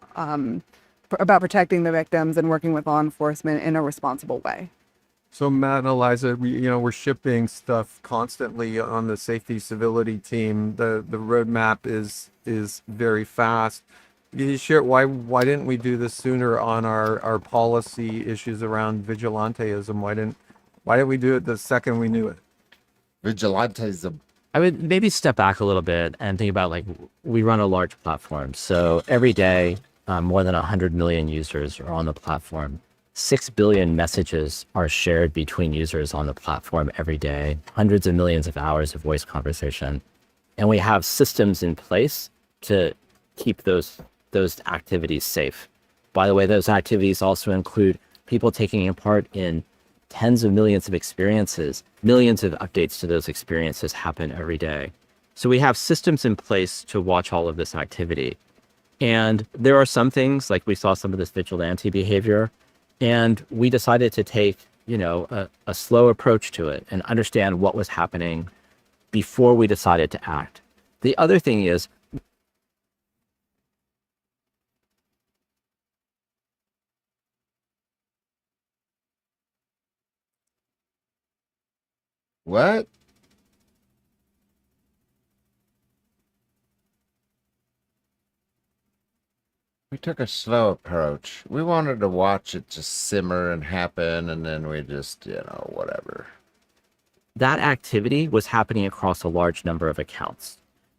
about protecting the victims and working with law enforcement in a responsible way. So Matt and Eliza, we're shipping stuff constantly on the safety civility team. The roadmap is very fast. Can you share why didn't we do this sooner on our policy issues around vigilanteism? Why didn't we do it the second we knew it? Vigilanteism. I would maybe step back a little bit and think about, like, we run a large platform. So every day, more than 100 million users are on the platform. 6 billion messages are shared between users on the platform every day, hundreds of millions of hours of voice conversation. And we have systems in place to keep those activities safe. By the way, those activities also include people taking part in tens of millions of experiences. Millions of updates to those experiences happen every day. So we have systems in place to watch all of this activity. And there are some things, like we saw some of this vigilante behavior, and we decided to take, a slow approach to it and understand what was happening before we decided to act. The other thing is, What? We took a slow approach. We wanted to watch it just simmer and happen, and then we just, whatever. that activity was happening across a large number of accounts.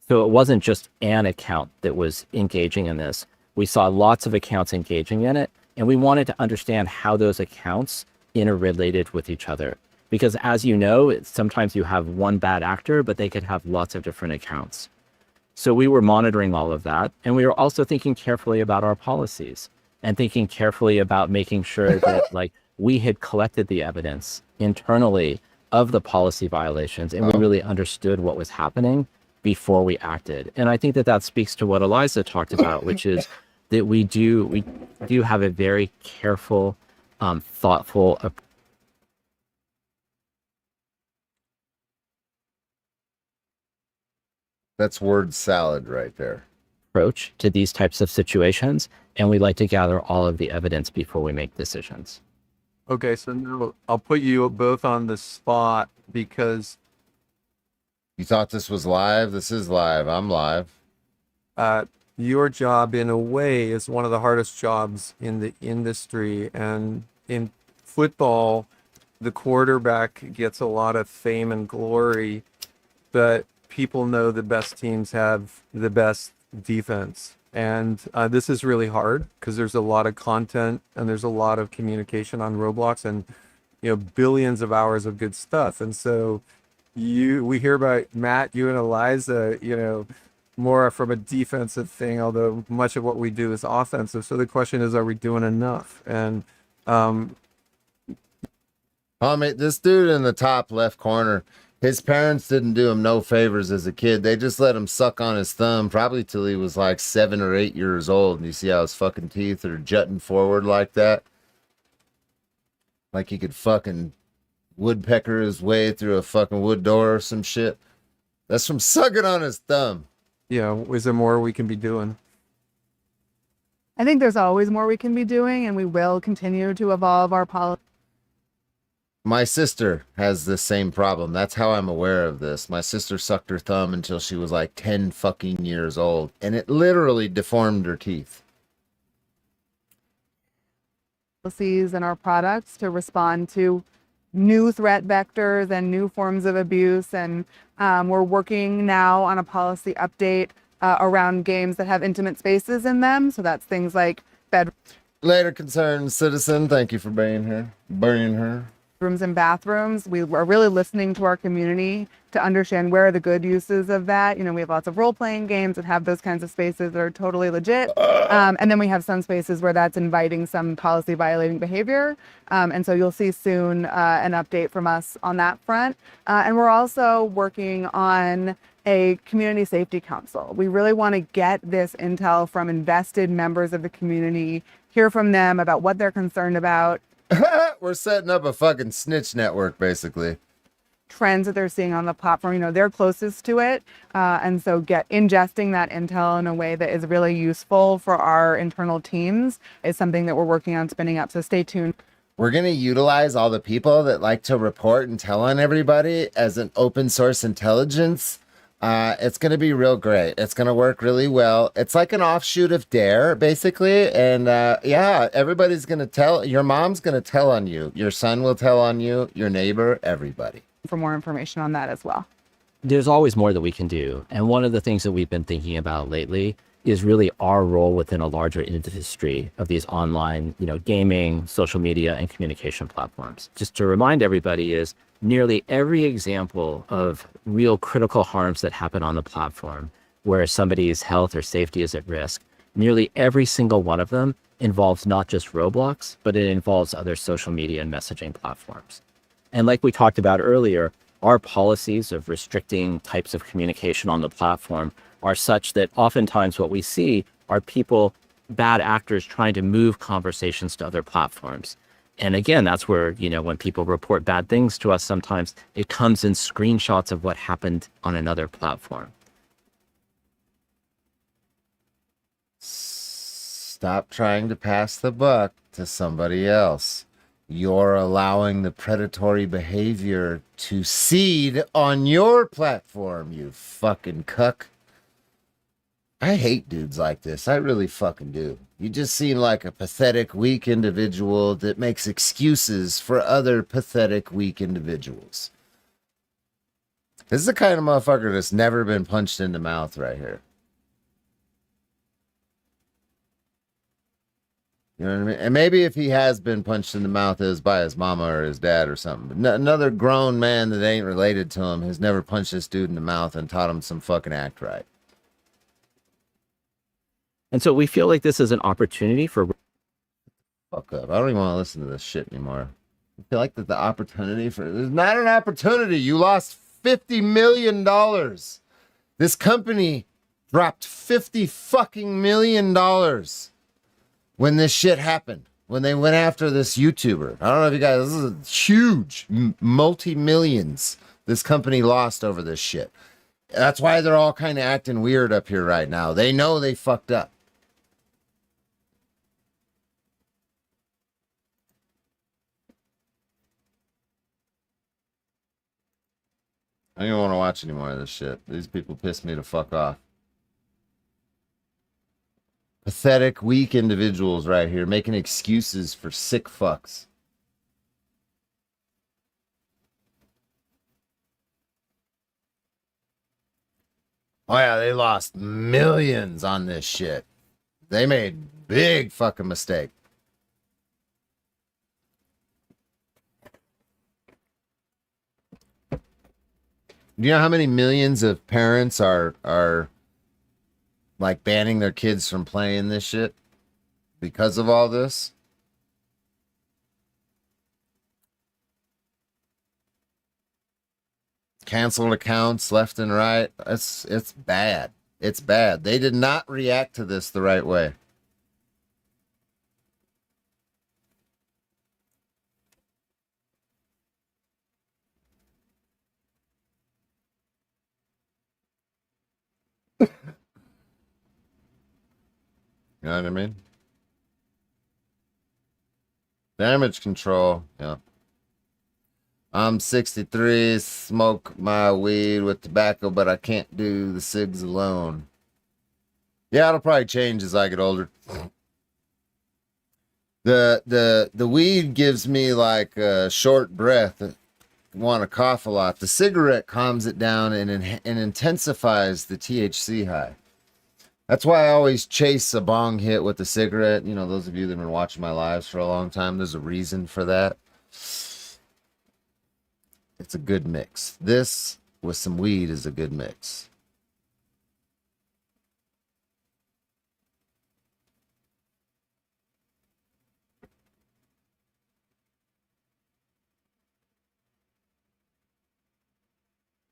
So it wasn't just an account that was engaging in this. We saw lots of accounts engaging in it, and we wanted to understand how those accounts interrelated with each other. Because as you know, sometimes you have one bad actor, but they could have lots of different accounts. So we were monitoring all of that. And we were also thinking carefully about our policies and thinking carefully about making sure that we had collected the evidence internally of the policy violations, and we really understood what was happening before we acted. And I think that speaks to what Eliza talked about, which is that we do have a very careful, thoughtful That's word salad right there. approach to these types of situations, and we like to gather all of the evidence before we make decisions. Okay, so now I'll put you both on the spot because You thought this was live? This is live. I'm live. your job, in a way, is one of the hardest jobs in the industry. And in football, the quarterback gets a lot of fame and glory, but people know the best teams have the best defense. And this is really hard because there's a lot of content and there's a lot of communication on Roblox, and billions of hours of good stuff. And so we hear about Matt, you and Eliza, more from a defensive thing, although much of what we do is offensive. So the question is, are we doing enough? And Homie, this dude in the top left corner, his parents didn't do him no favors as a kid. They just let him suck on his thumb probably till he was like 7 or 8 years old. And you see how his fucking teeth are jutting forward like that? Like he could fucking woodpecker his way through a fucking wood door or some shit. That's from sucking on his thumb. Yeah, is there more we can be doing? I think there's always more we can be doing, and we will continue to evolve our policy. My sister has this same problem. That's how I'm aware of this. My sister sucked her thumb until she was like 10 fucking years old, and it literally deformed her teeth. Policies and our products to respond to new threat vectors and new forms of abuse. And we're working now on a policy update around games that have intimate spaces in them. So that's things like Later, concerned citizen. Thank you for being here. bedrooms and bathrooms. We are really listening to our community to understand where are the good uses of that. You know, we have lots of role-playing games that have those kinds of spaces that are totally legit. And then we have some spaces where that's inviting some policy violating behavior. And so you'll see soon an update from us on that front. And we're also working on a community safety council. We really want to get this intel from invested members of the community, hear from them about what they're concerned about, We're setting up a fucking snitch network, basically. trends that they're seeing on the platform. You know, they're closest to it. And so ingesting that intel in a way that is really useful for our internal teams is something that we're working on spinning up. So stay tuned. We're going to utilize all the people that like to report and tell on everybody as an open source intelligence. It's going to be real great. It's going to work really well. It's like an offshoot of Dare, basically. And yeah, everybody's going to tell. Your mom's going to tell on you. Your son will tell on you. Your neighbor, everybody. For more information on that as well. There's always more that we can do. And one of the things that we've been thinking about lately is really our role within a larger industry of these online, gaming, social media, and communication platforms. Just to remind everybody is nearly every example of real critical harms that happen on the platform where somebody's health or safety is at risk, nearly every single one of them involves not just Roblox, but it involves other social media and messaging platforms. And like we talked about earlier, our policies of restricting types of communication on the platform are such that oftentimes what we see are people, bad actors trying to move conversations to other platforms. And again, that's where, when people report bad things to us, sometimes it comes in screenshots of what happened on another platform. Stop trying to pass the buck to somebody else. You're allowing the predatory behavior to seed on your platform, you fucking cuck. I hate dudes like this. I really fucking do. You just seem like a pathetic, weak individual that makes excuses for other pathetic, weak individuals. This is the kind of motherfucker that's never been punched in the mouth right here. You know what I mean? And maybe if he has been punched in the mouth, it was by his mama or his dad or something. But another grown man that ain't related to him has never punched this dude in the mouth and taught him some fucking act right. And so we feel like this is an opportunity for... Fuck up. I don't even want to listen to this shit anymore. I feel like that the opportunity for... There's not an opportunity. You lost $50 million. This company dropped $50 fucking million when this shit happened. When they went after this YouTuber. I don't know if you guys... This is huge. Multi-millions this company lost over this shit. That's why they're all kind of acting weird up here right now. They know they fucked up. I don't want to watch any more of this shit. These people piss me the fuck off. Pathetic, weak individuals right here making excuses for sick fucks. Oh yeah, they lost millions on this shit. They made big fucking mistake. Do you know how many millions of parents are like banning their kids from playing this shit because of all this? canceled accounts left and right. It's bad. It's bad. They did not react to this the right way. You know what I mean? Damage control. Yeah. I'm 63, smoke my weed with tobacco, but I can't do the cigs alone. Yeah, it'll probably change as I get older. The weed gives me like a short breath, want to cough a lot. The cigarette calms it down and intensifies the THC high. That's why I always chase a bong hit with a cigarette. You know, those of you that have been watching my lives for a long time, there's a reason for that. It's a good mix. This with some weed is a good mix.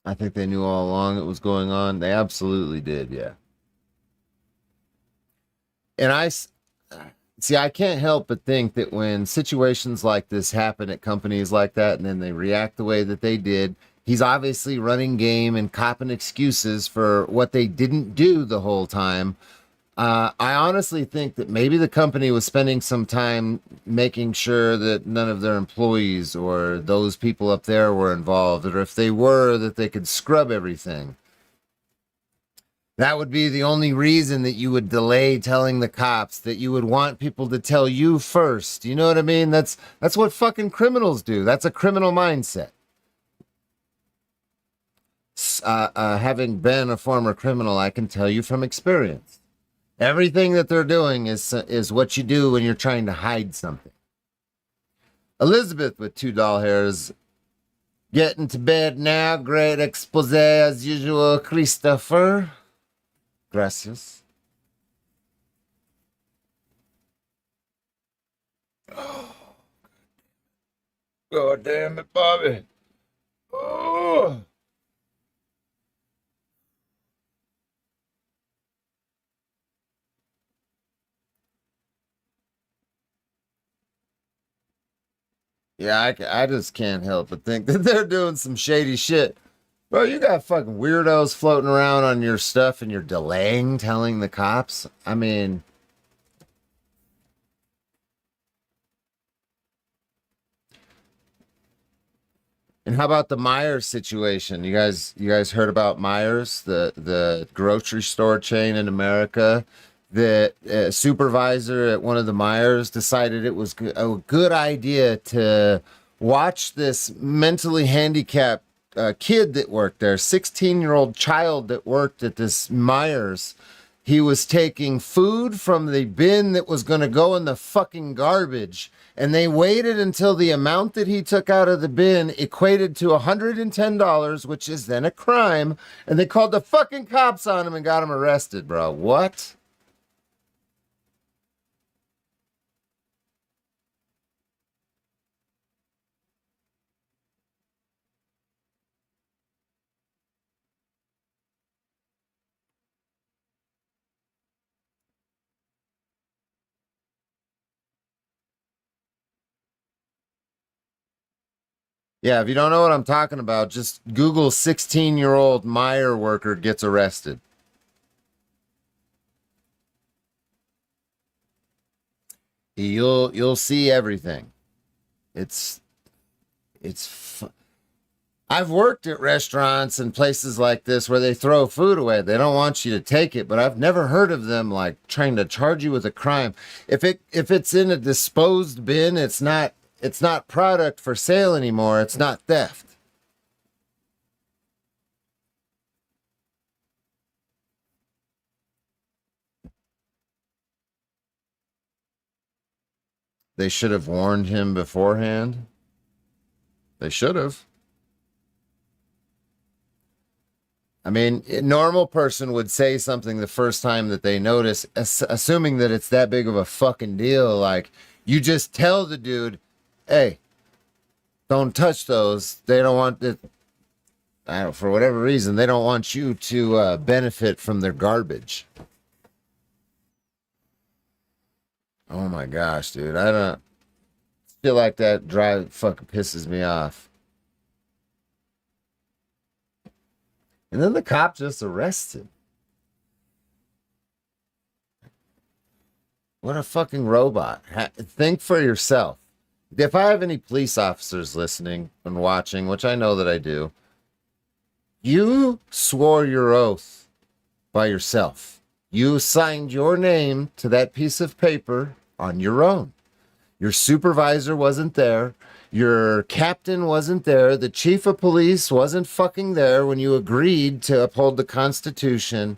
I think they knew all along it was going on. They absolutely did, yeah. And I can't help but think that when situations like this happen at companies like that and then they react the way that they did, he's obviously running game and copping excuses for what they didn't do the whole time. I honestly think that maybe the company was spending some time making sure that none of their employees or those people up there were involved, or if they were, that they could scrub everything. That would be the only reason that you would delay telling the cops, that you would want people to tell you first. You know what I mean? That's what fucking criminals do. That's a criminal mindset. Having been a former criminal, I can tell you from experience. Everything that they're doing is what you do when you're trying to hide something. Elizabeth with $2 hairs. Getting to bed now. Great expose as usual, Christopher. Gracias. God damn it, Bobby. Oh. Yeah, I just can't help but think that they're doing some shady shit. Bro, you got fucking weirdos floating around on your stuff and you're delaying telling the cops? I mean... And how about the Myers situation? You guys heard about Myers, the grocery store chain in America? The supervisor at one of the Myers decided it was a good idea to watch this mentally handicapped kid that worked there, 16-year-old child that worked at this Myers. He was taking food from the bin that was going to go in the fucking garbage, and they waited until the amount that he took out of the bin equated to $110, which is then a crime, and they called the fucking cops on him and got him arrested, bro. What? Yeah, if you don't know what I'm talking about, just Google 16-year-old Meijer worker gets arrested. You'll see everything. I've worked at restaurants and places like this where they throw food away. They don't want you to take it, but I've never heard of them like trying to charge you with a crime. If it's in a disposed bin, it's not product for sale anymore. It's not theft. They should have warned him beforehand. They should have. I mean, a normal person would say something the first time that they notice, assuming that it's that big of a fucking deal. Like, you just tell the dude, hey, don't touch those. They don't want it. I don't, for whatever reason, they don't want you to benefit from their garbage. Oh my gosh, dude. I don't feel like that drive fucking pisses me off. And then the cop just arrested. What a fucking robot. Think for yourself. If I have any police officers listening and watching, which I know that I do, you swore your oath by yourself. You signed your name to that piece of paper on your own. Your supervisor wasn't there. Your captain wasn't there. The chief of police wasn't fucking there when you agreed to uphold the Constitution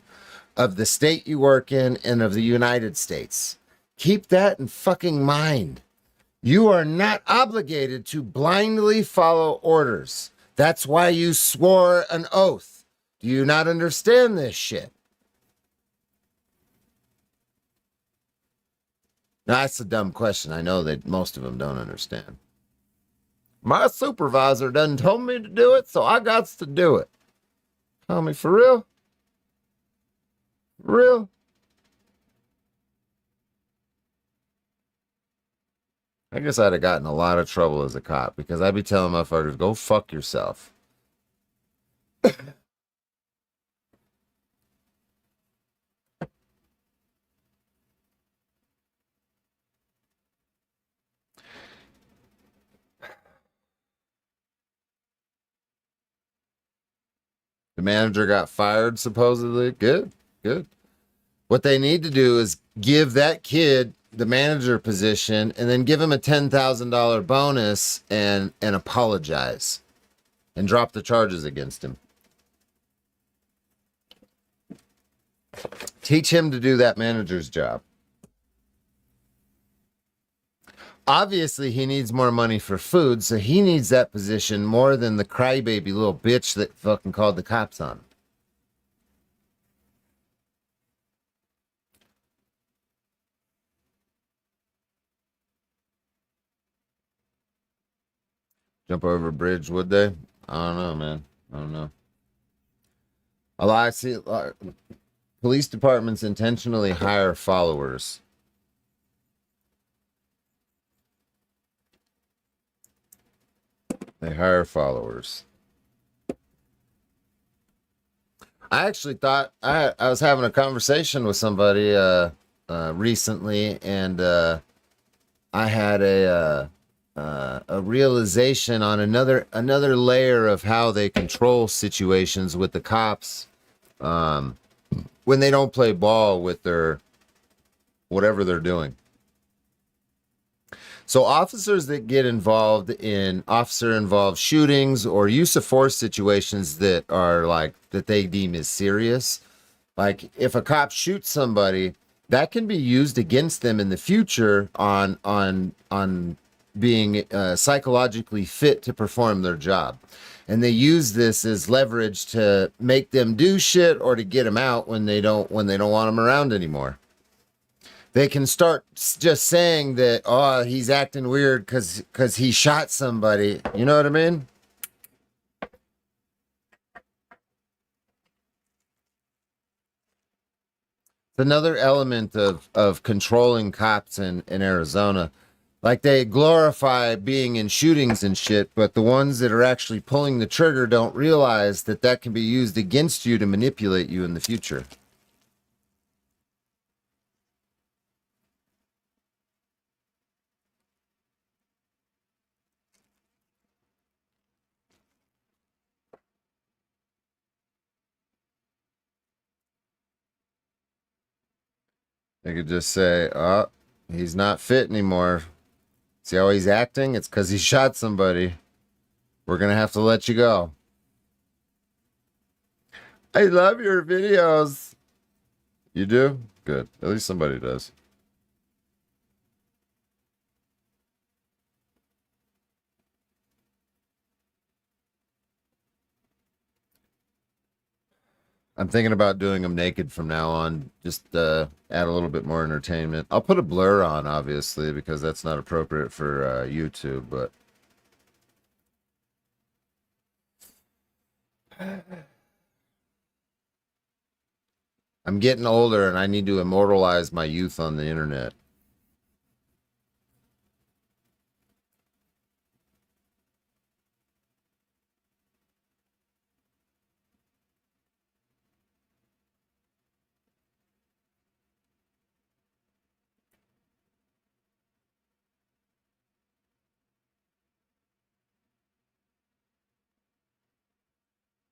of the state you work in and of the United States. Keep that in fucking mind. You are not obligated to blindly follow orders. That's why you swore an oath. Do you not understand this shit? Now, that's a dumb question. I know that most of them don't understand. My supervisor done told me to do it, so I got to do it. Tell me, for real? For real? I guess I'd have gotten a lot of trouble as a cop because I'd be telling motherfuckers, go fuck yourself. The manager got fired, supposedly. Good, good. What they need to do is give that kid the manager position and then give him a $10,000 bonus and apologize and drop the charges against him. Teach him to do that manager's job. Obviously, he needs more money for food, so he needs that position more than the crybaby little bitch that fucking called the cops on him. Jump over a bridge, would they? I don't know, man. I don't know. A lot I see. Police departments intentionally hire followers. They hire followers. I actually thought I was having a conversation with somebody recently, and I had a realization on another layer of how they control situations with the cops when they don't play ball with their whatever they're doing. So officers that get involved in officer-involved shootings or use of force situations that are like that they deem as serious, like if a cop shoots somebody, that can be used against them in the future on being psychologically fit to perform their job. And they use this as leverage to make them do shit or to get them out when they don't want them around anymore. They can start just saying that, oh, he's acting weird because he shot somebody. You know what I mean? It's another element of controlling cops in Arizona. Like, they glorify being in shootings and shit, but the ones that are actually pulling the trigger don't realize that that can be used against you to manipulate you in the future. They could just say, oh, he's not fit anymore. See how he's acting? It's because he shot somebody. We're going to have to let you go. I love your videos. You do? Good. At least somebody does. I'm thinking about doing them naked from now on. Just add a little bit more entertainment. I'll put a blur on, obviously, because that's not appropriate for YouTube, but I'm getting older and I need to immortalize my youth on the internet.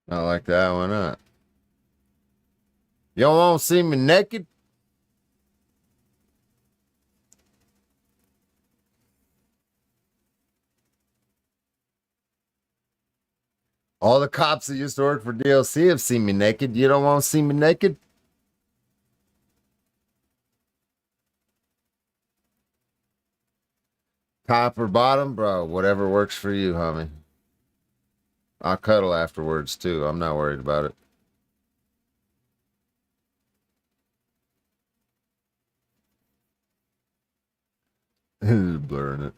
Not like that, why not? You don't want to see me naked? All the cops that used to work for DLC have seen me naked. You don't want to see me naked? Top or bottom, bro, whatever works for you, homie. I'll cuddle afterwards, too. I'm not worried about it. Blurring it.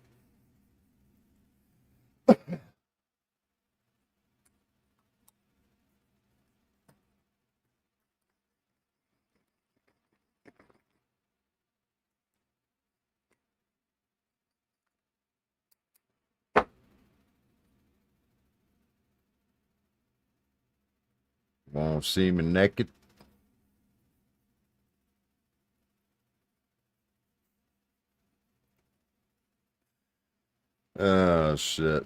Want to see me naked? Oh, shit.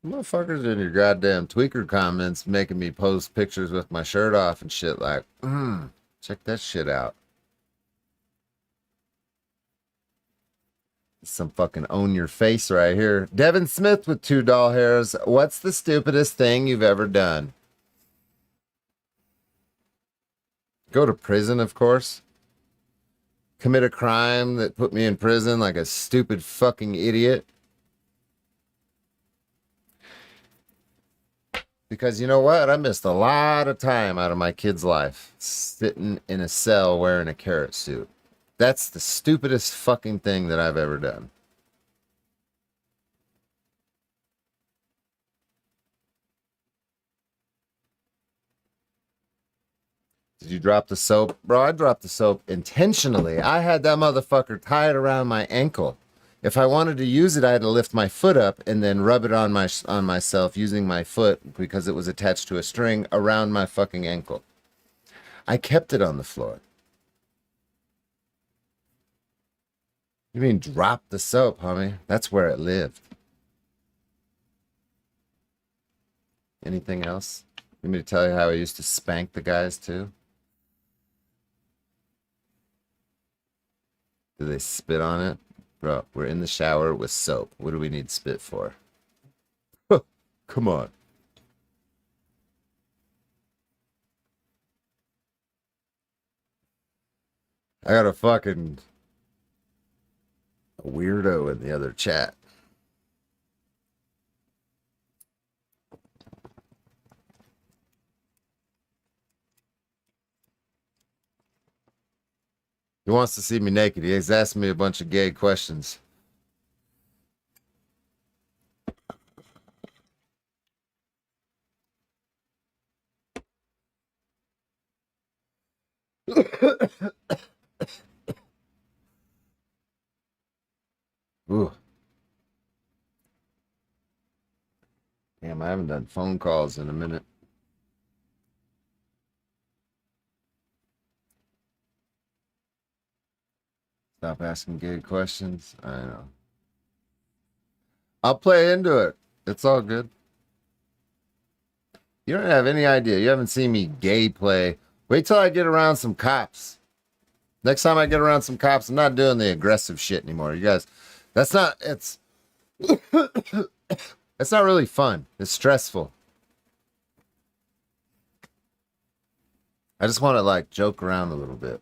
Motherfuckers in your goddamn tweaker comments making me post pictures with my shirt off and shit like, check that shit out. Some fucking own your face right here. Devin Smith with 2 doll hairs. What's the stupidest thing you've ever done? Go to prison, of course. Commit a crime that put me in prison like a stupid fucking idiot. Because you know what? I missed a lot of time out of my kid's life sitting in a cell wearing a carrot suit. That's the stupidest fucking thing that I've ever done. Did you drop the soap? Bro, I dropped the soap intentionally. I had that motherfucker tied around my ankle. If I wanted to use it, I had to lift my foot up and then rub it on myself using my foot because it was attached to a string around my fucking ankle. I kept it on the floor. You mean drop the soap, homie? That's where it lived. Anything else? You want me to tell you how I used to spank the guys too? Do they spit on it? Bro, we're in the shower with soap. What do we need spit for? Come on. I got a fucking weirdo in the other chat. He wants to see me naked. He's asking me a bunch of gay questions. Ooh. Damn, I haven't done phone calls in a minute. Stop asking gay questions. I know. I'll play into it. It's all good. You don't have any idea. You haven't seen me gay play. Wait till I get around some cops. Next time I get around some cops, I'm not doing the aggressive shit anymore. You guys, that's not, it's, it's not really fun. It's stressful. I just want to like joke around a little bit.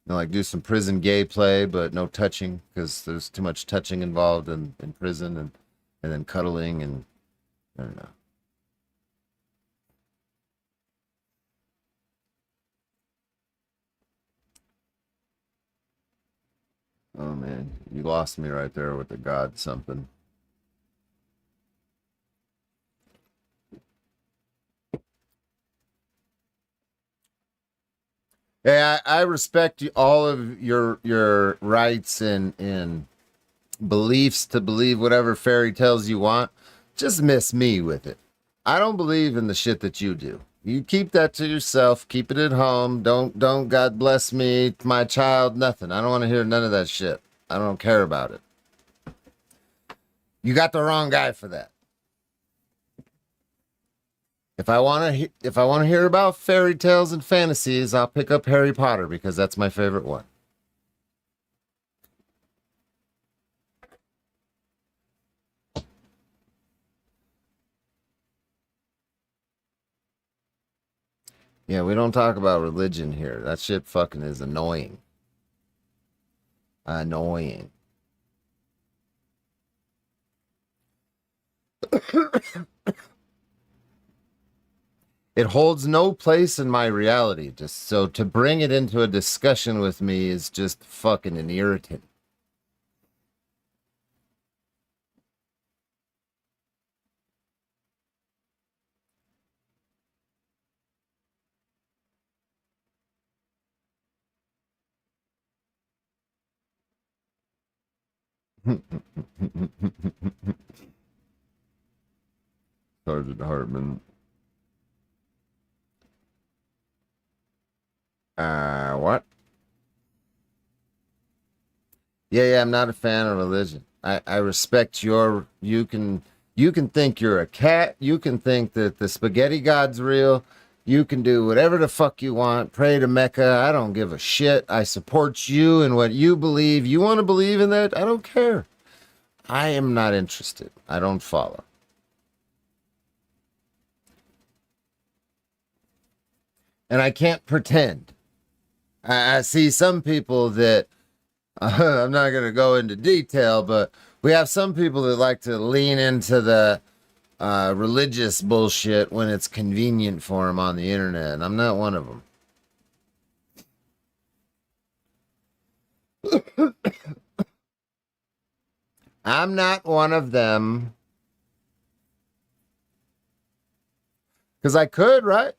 You know, like do some prison gay play, but no touching because there's too much touching involved in prison and then cuddling and I don't know. Oh man, you lost me right there with the God something. Yeah, I respect all of your rights and beliefs to believe whatever fairy tales you want. Just miss me with it. I don't believe in the shit that you do. You keep that to yourself. Keep it at home. Don't God bless me, my child, nothing. I don't want to hear none of that shit. I don't care about it. You got the wrong guy for that. If I want to hear about fairy tales and fantasies, I'll pick up Harry Potter because that's my favorite one. Yeah, we don't talk about religion here. That shit fucking is annoying. Annoying. It holds no place in my reality. Just so to bring it into a discussion with me is just fucking an irritant. Sergeant Hartman. What? Yeah, I'm not a fan of religion. I respect you can think you're a cat, you can think that the spaghetti god's real, you can do whatever the fuck you want, pray to Mecca, I don't give a shit. I support you and what you believe. You want to believe in that? I don't care. I am not interested. I don't follow. And I can't pretend. I see some people that I'm not going to go into detail, but we have some people that like to lean into the religious bullshit when it's convenient for them on the internet, and I'm not one of them. I'm not one of them. Because I could, right?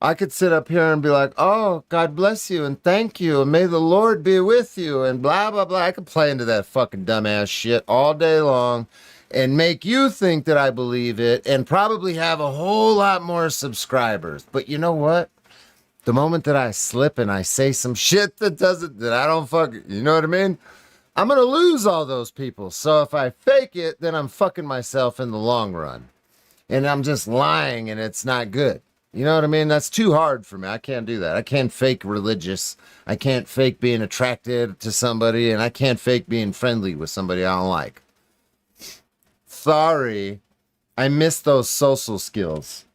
I could sit up here and be like, oh, God bless you and thank you and may the Lord be with you and blah, blah, blah. I could play into that fucking dumbass shit all day long and make you think that I believe it and probably have a whole lot more subscribers. But you know what? The moment that I slip and I say some shit that I don't fucking, you know what I mean? I'm going to lose all those people. So if I fake it, then I'm fucking myself in the long run. And I'm just lying and it's not good. You know what I mean? That's too hard for me. I can't do that. I can't fake religious. I can't fake being attracted to somebody, and I can't fake being friendly with somebody I don't like. Sorry. I miss those social skills.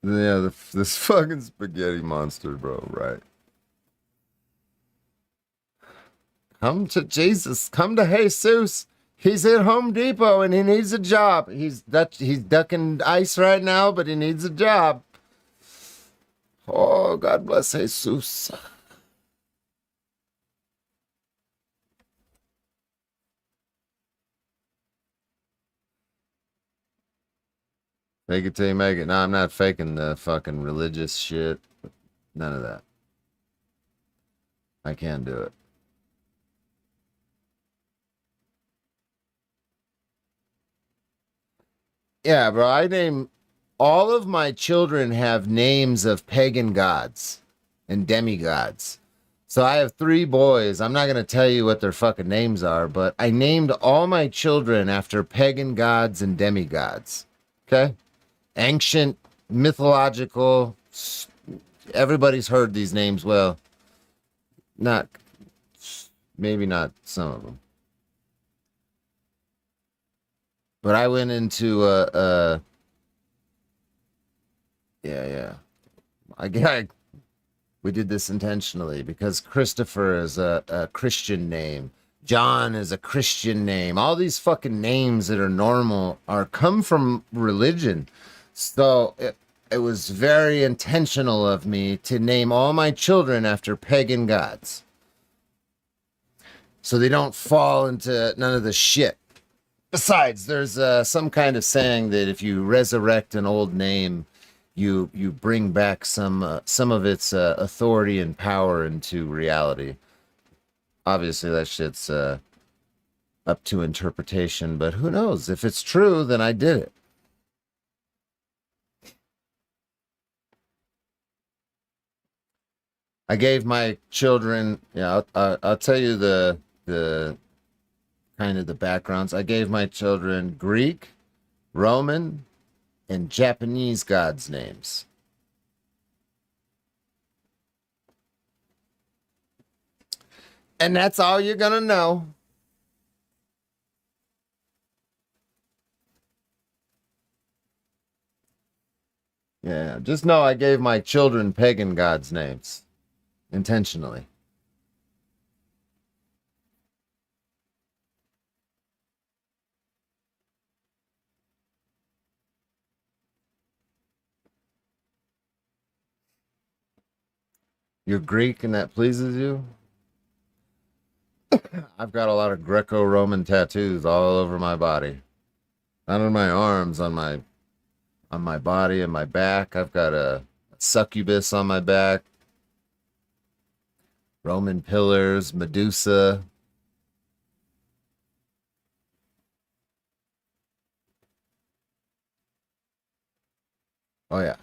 Yeah, this fucking spaghetti monster, bro, right? Come to Jesus. Come to Jesus. He's at Home Depot and he needs a job. He's ducking ice right now, but he needs a job. Oh, God bless Jesus. Fake it till you make it. No, I'm not faking the fucking religious shit. None of that. I can't do it. Yeah, bro, I name all of my children have names of pagan gods and demigods. So I have 3 boys. I'm not going to tell you what their fucking names are, but I named all my children after pagan gods and demigods. Okay? Ancient, mythological. Everybody's heard these names. Well, maybe not some of them. But I went into yeah. We did this intentionally because Christopher is a Christian name. John is a Christian name. All these fucking names that are normal come from religion. So it was very intentional of me to name all my children after pagan gods. So they don't fall into none of the shit. Besides, there's some kind of saying that if you resurrect an old name, you bring back some of its authority and power into reality. Obviously, that shit's up to interpretation, but who knows? If it's true, then I did it. I gave my children, yeah, I'll tell you the kind of the backgrounds. I gave my children Greek, Roman, and Japanese gods' names. And that's all you're gonna know. Yeah, just know I gave my children pagan gods' names. Intentionally. You're Greek and that pleases you? I've got a lot of Greco-Roman tattoos all over my body. Not on my arms, on my body and my back. I've got a succubus on my back. Roman pillars, Medusa. Oh yeah.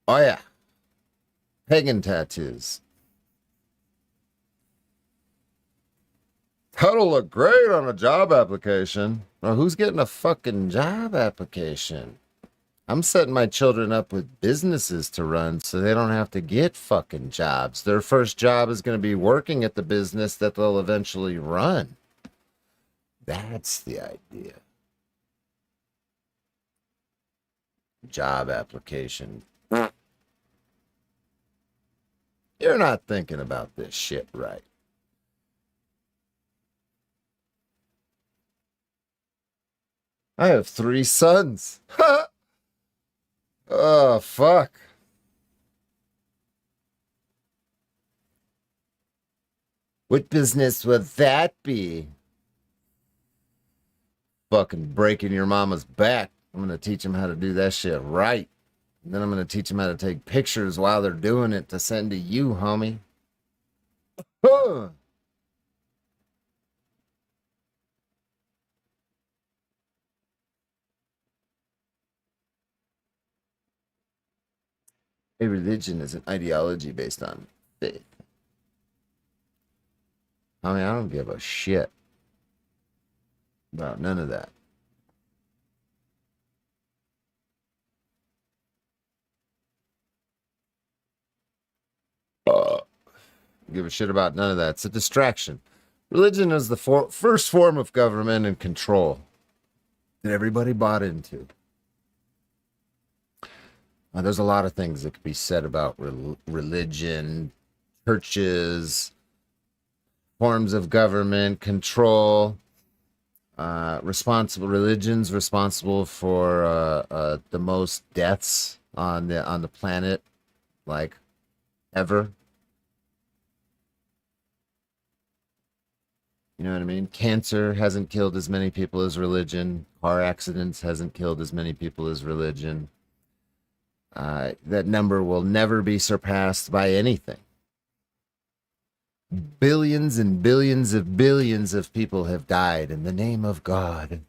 Oh yeah. Pagan tattoos. That'll look great on a job application. Now, who's getting a fucking job application? I'm setting my children up with businesses to run so they don't have to get fucking jobs. Their first job is going to be working at the business that they'll eventually run. That's the idea. Job application. You're not thinking about this shit right. I have 3 sons. Oh, fuck. What business would that be? Fucking breaking your mama's back. I'm going to teach them how to do that shit right. And then I'm going to teach them how to take pictures while they're doing it to send to you, homie. Huh. A religion is an ideology based on faith. I mean, I don't give a shit about none of that. Give a shit about none of that. It's a distraction. Religion is the first form of government and control that everybody bought into. There's a lot of things that could be said about religion, churches, forms of government, control, responsible religions responsible for the most deaths on the planet, like ever. You know what I mean? Cancer hasn't killed as many people as religion. Car accidents hasn't killed as many people as religion. That number will never be surpassed by anything. Billions and billions of people have died in the name of God.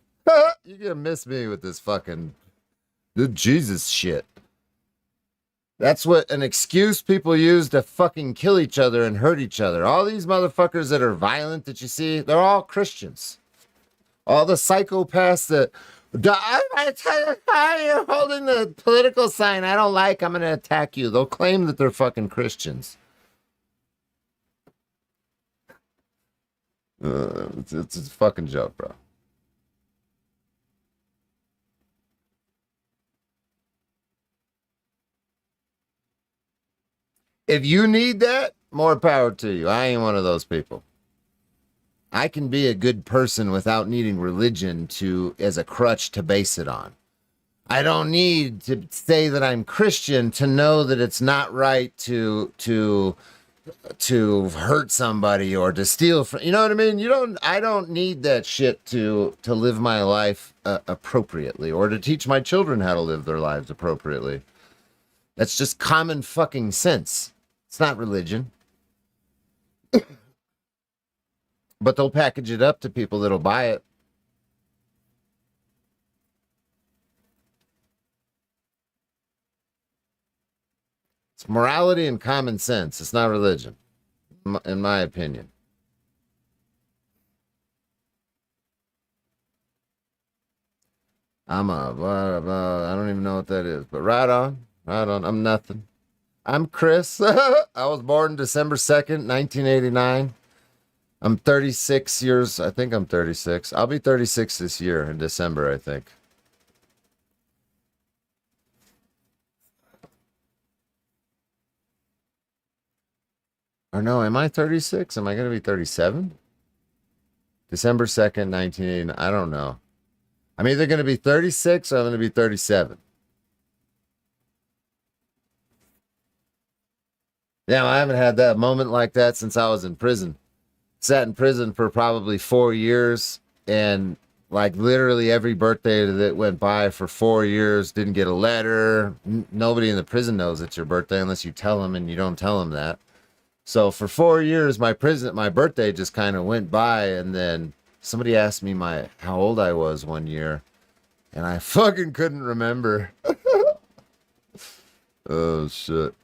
You're gonna miss me with this fucking Jesus shit. That's what an excuse people use to fucking kill each other and hurt each other. All these motherfuckers that are violent that you see, they're all Christians. All the psychopaths that, I tell you, you're holding the political sign I don't like, I'm going to attack you. They'll claim that they're fucking Christians. It's a fucking joke, bro. If you need that, more power to you. I ain't one of those people. I can be a good person without needing religion as a crutch to base it on. I don't need to say that I'm Christian to know that it's not right to to hurt somebody or to steal from, you know what I mean? I don't need that shit to live my life appropriately or to teach my children how to live their lives appropriately. That's just common fucking sense. It's not religion. But they'll package it up to people that'll buy it. It's morality and common sense. It's not religion, in my opinion. I don't even know what that is, but right on. I'm nothing. I'm Chris. I was born December 2nd, 1989. I'm 36 years. I think I'm 36. I'll be 36 this year in December, I think. Or no, am I 36? Am I going to be 37? December 2nd, 1989. I don't know. I'm either going to be 36 or I'm going to be 37. Yeah, I haven't had that moment like that since I was in prison. Sat in prison for probably 4 years, and like literally every birthday that went by for 4 years, didn't get a letter. Nobody in the prison knows it's your birthday unless you tell them, and you don't tell them that. So for 4 years, my birthday just kind of went by, and then somebody asked me how old I was one year, and I fucking couldn't remember. Oh shit.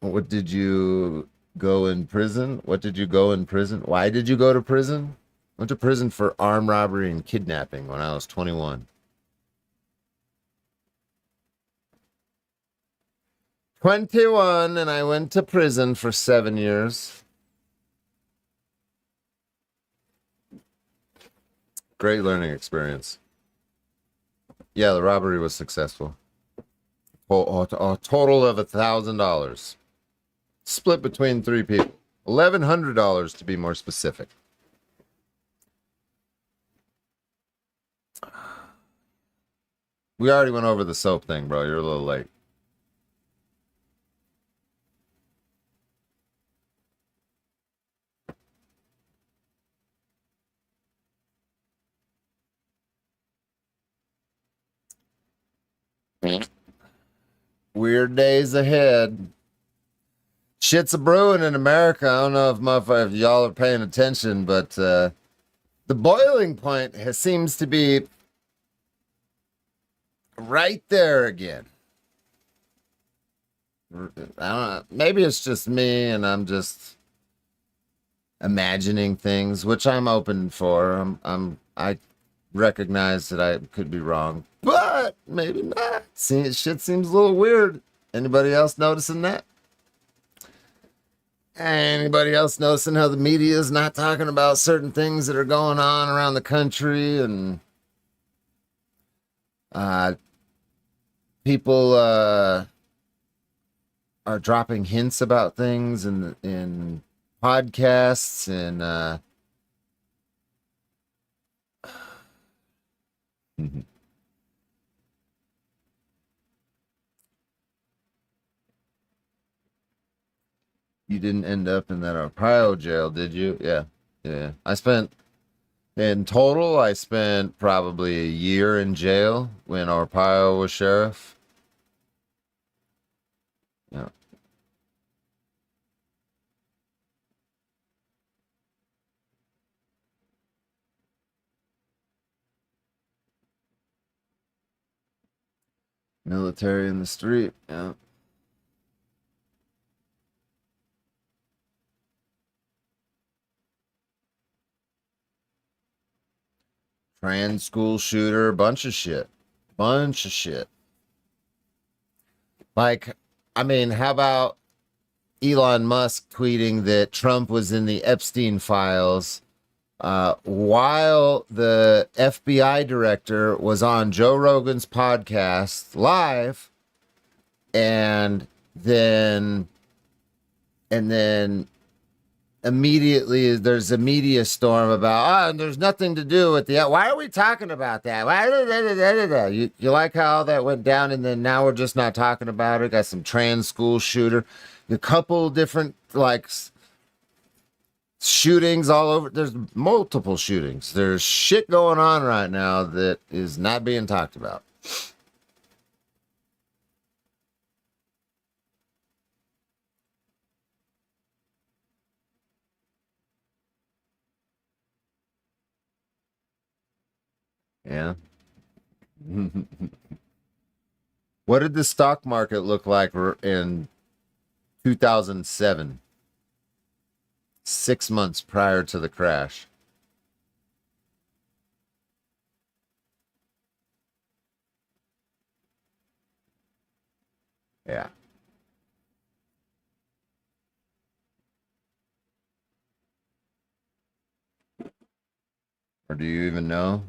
What did you go in prison? What did you go in prison? Why did you go to prison? Went to prison for armed robbery and kidnapping when I was 21. 21, and I went to prison for 7 years. Great learning experience. Yeah, the robbery was successful. A total of $1,000. Split between 3 people. $1,100 to be more specific. We already went over the soap thing, bro. You're a little late. Weird days ahead. Shit's a brewing in America. I don't know if y'all are paying attention, but the boiling point seems to be right there again. I don't know. Maybe it's just me and I'm just imagining things, which I'm open for. I recognize that I could be wrong, but maybe not. See, shit seems a little weird. Anybody else noticing that? Anybody else noticing how the media is not talking about certain things that are going on around the country, and people are dropping hints about things in podcasts and You didn't end up in that Ohio jail, did you? Yeah. In total, I spent probably a year in jail when Arpaio was sheriff. Yeah. Military in the street. Yeah. Trans school shooter, bunch of shit. Like, I mean, how about Elon Musk tweeting that Trump was in the Epstein files while the FBI director was on Joe Rogan's podcast live, and then immediately there's a media storm about, and there's nothing to do with the, why are we talking about that? Why, you like how that went down, and then now we're just not talking about it? Got some trans school shooter, a couple different, like, shootings all over. There's multiple shootings. There's shit going on right now that is not being talked about. Yeah. What did the stock market look like in 2007? 6 months prior to the crash. Yeah. Or do you even know?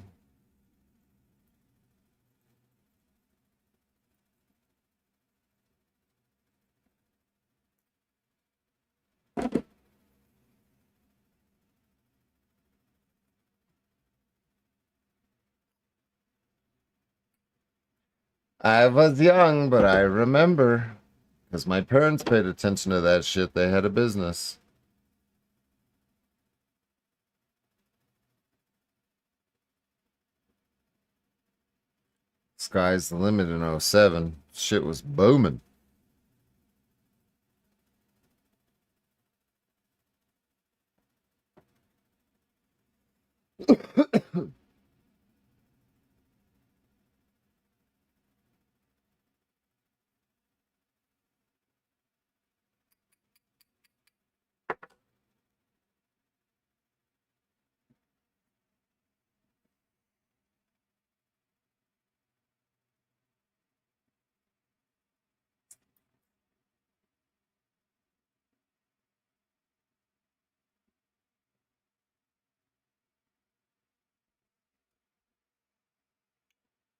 I was young, but I remember. Because my parents paid attention to that shit. They had a business. Sky's the limit in '07. Shit was booming.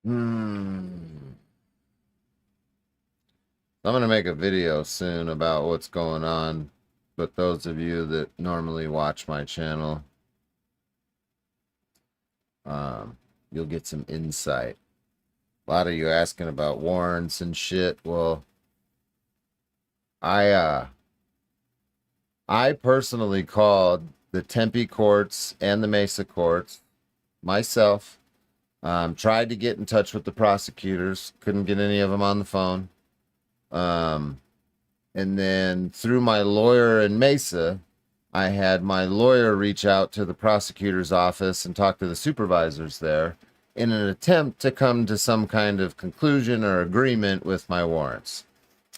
Hmm. I'm going to make a video soon about what's going on. But those of you that normally watch my channel, you'll get some insight. A lot of you asking about warrants and shit. Well, I personally called the Tempe courts and the Mesa courts myself. Tried to get in touch with the prosecutors. Couldn't get any of them on the phone. And then through my lawyer in Mesa, I had my lawyer reach out to the prosecutor's office and talk to the supervisors there in an attempt to come to some kind of conclusion or agreement with my warrants.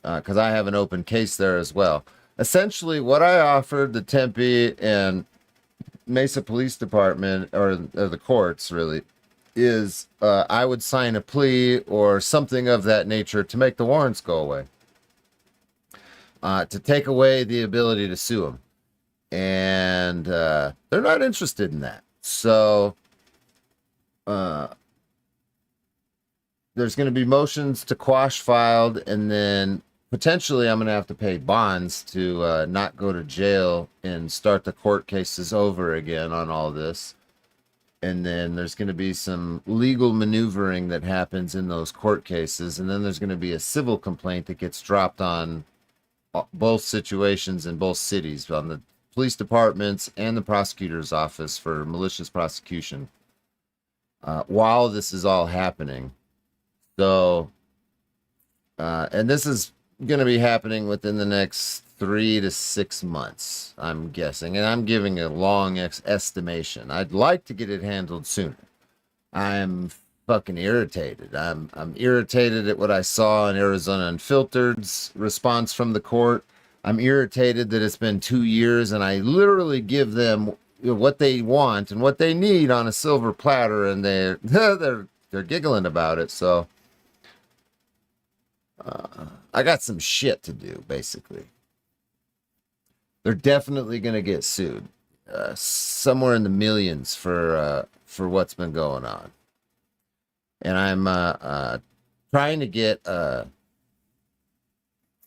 Because I have an open case there as well. Essentially, what I offered the Tempe and Mesa Police Department, or the courts really, is I would sign a plea or something of that nature to make the warrants go away. To take away the ability to sue them. And they're not interested in that. So there's going to be motions to quash filed, and then potentially I'm going to have to pay bonds to not go to jail and start the court cases over again on all this. And then there's going to be some legal maneuvering that happens in those court cases. And then there's going to be a civil complaint that gets dropped on both situations in both cities, on the police departments and the prosecutor's office for malicious prosecution while this is all happening. So, and this is going to be happening within the next 3 to 6 months, I'm guessing. And I'm giving a long estimation. I'd like to get it handled sooner. I'm fucking irritated. I'm irritated at what I saw in Arizona Unfiltered's response from the court. I'm irritated that it's been 2 years and I literally give them what they want and what they need on a silver platter, and they're giggling about it. So I got some shit to do, basically. They're definitely going to get sued, somewhere in the millions for what's been going on. And I'm trying to get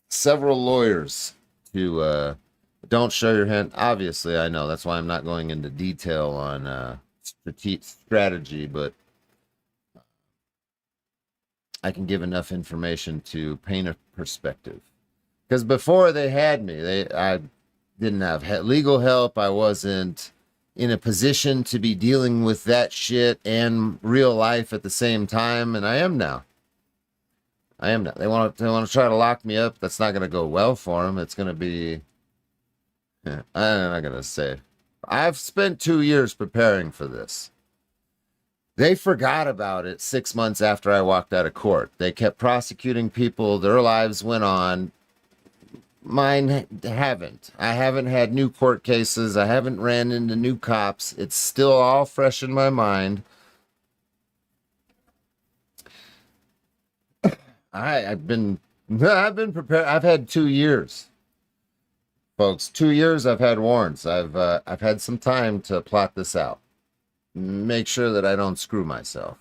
several lawyers to Don't show your hand. Obviously, I know. That's why I'm not going into detail on strategy, but I can give enough information to paint a perspective. Because before they had me, I didn't have legal help. I wasn't in a position to be dealing with that shit and real life at the same time, and I am now. I am now. They want to try to lock me up. That's not going to go well for them. It's going to be. I'm not going to say. I've spent 2 years preparing for this. They forgot about it 6 months after I walked out of court. They kept prosecuting people. Their lives went on. Mine haven't. I haven't had new court cases. I haven't ran into new cops. It's still all fresh in my mind. I've been prepared. I've had 2 years, folks. 2 years. I've had warrants. I've had some time to plot this out. Make sure that I don't screw myself.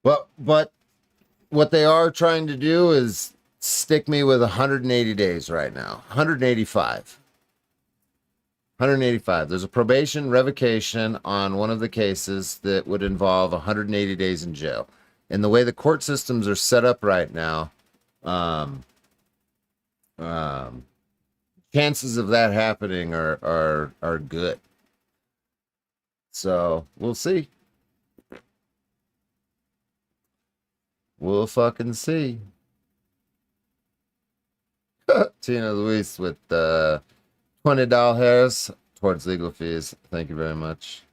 But what they are trying to do is stick me with 180 days right now. 185. 185. There's a probation revocation on one of the cases that would involve 180 days in jail. And the way the court systems are set up right now, chances of that happening are good. So we'll see. We'll fucking see. Tina Luis with $20 hairs towards legal fees. Thank you very much.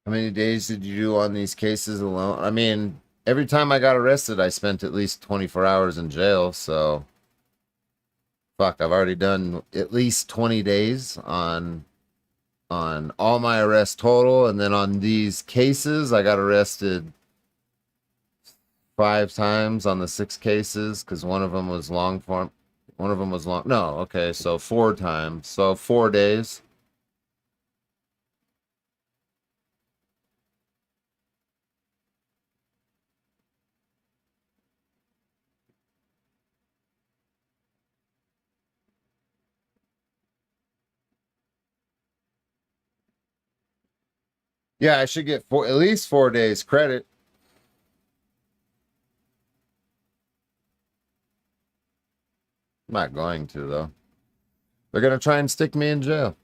How many days did you do on these cases alone? I mean, every time I got arrested, I spent at least 24 hours in jail. So, fuck, I've already done at least 20 days on all my arrests total. And then on these cases, I got arrested 5 times on the 6 cases because one of them was long form. One of them was long. No, okay, so 4 times. So 4 days. Yeah, I should get at least 4 days credit. I'm not going to, though. They're going to try and stick me in jail.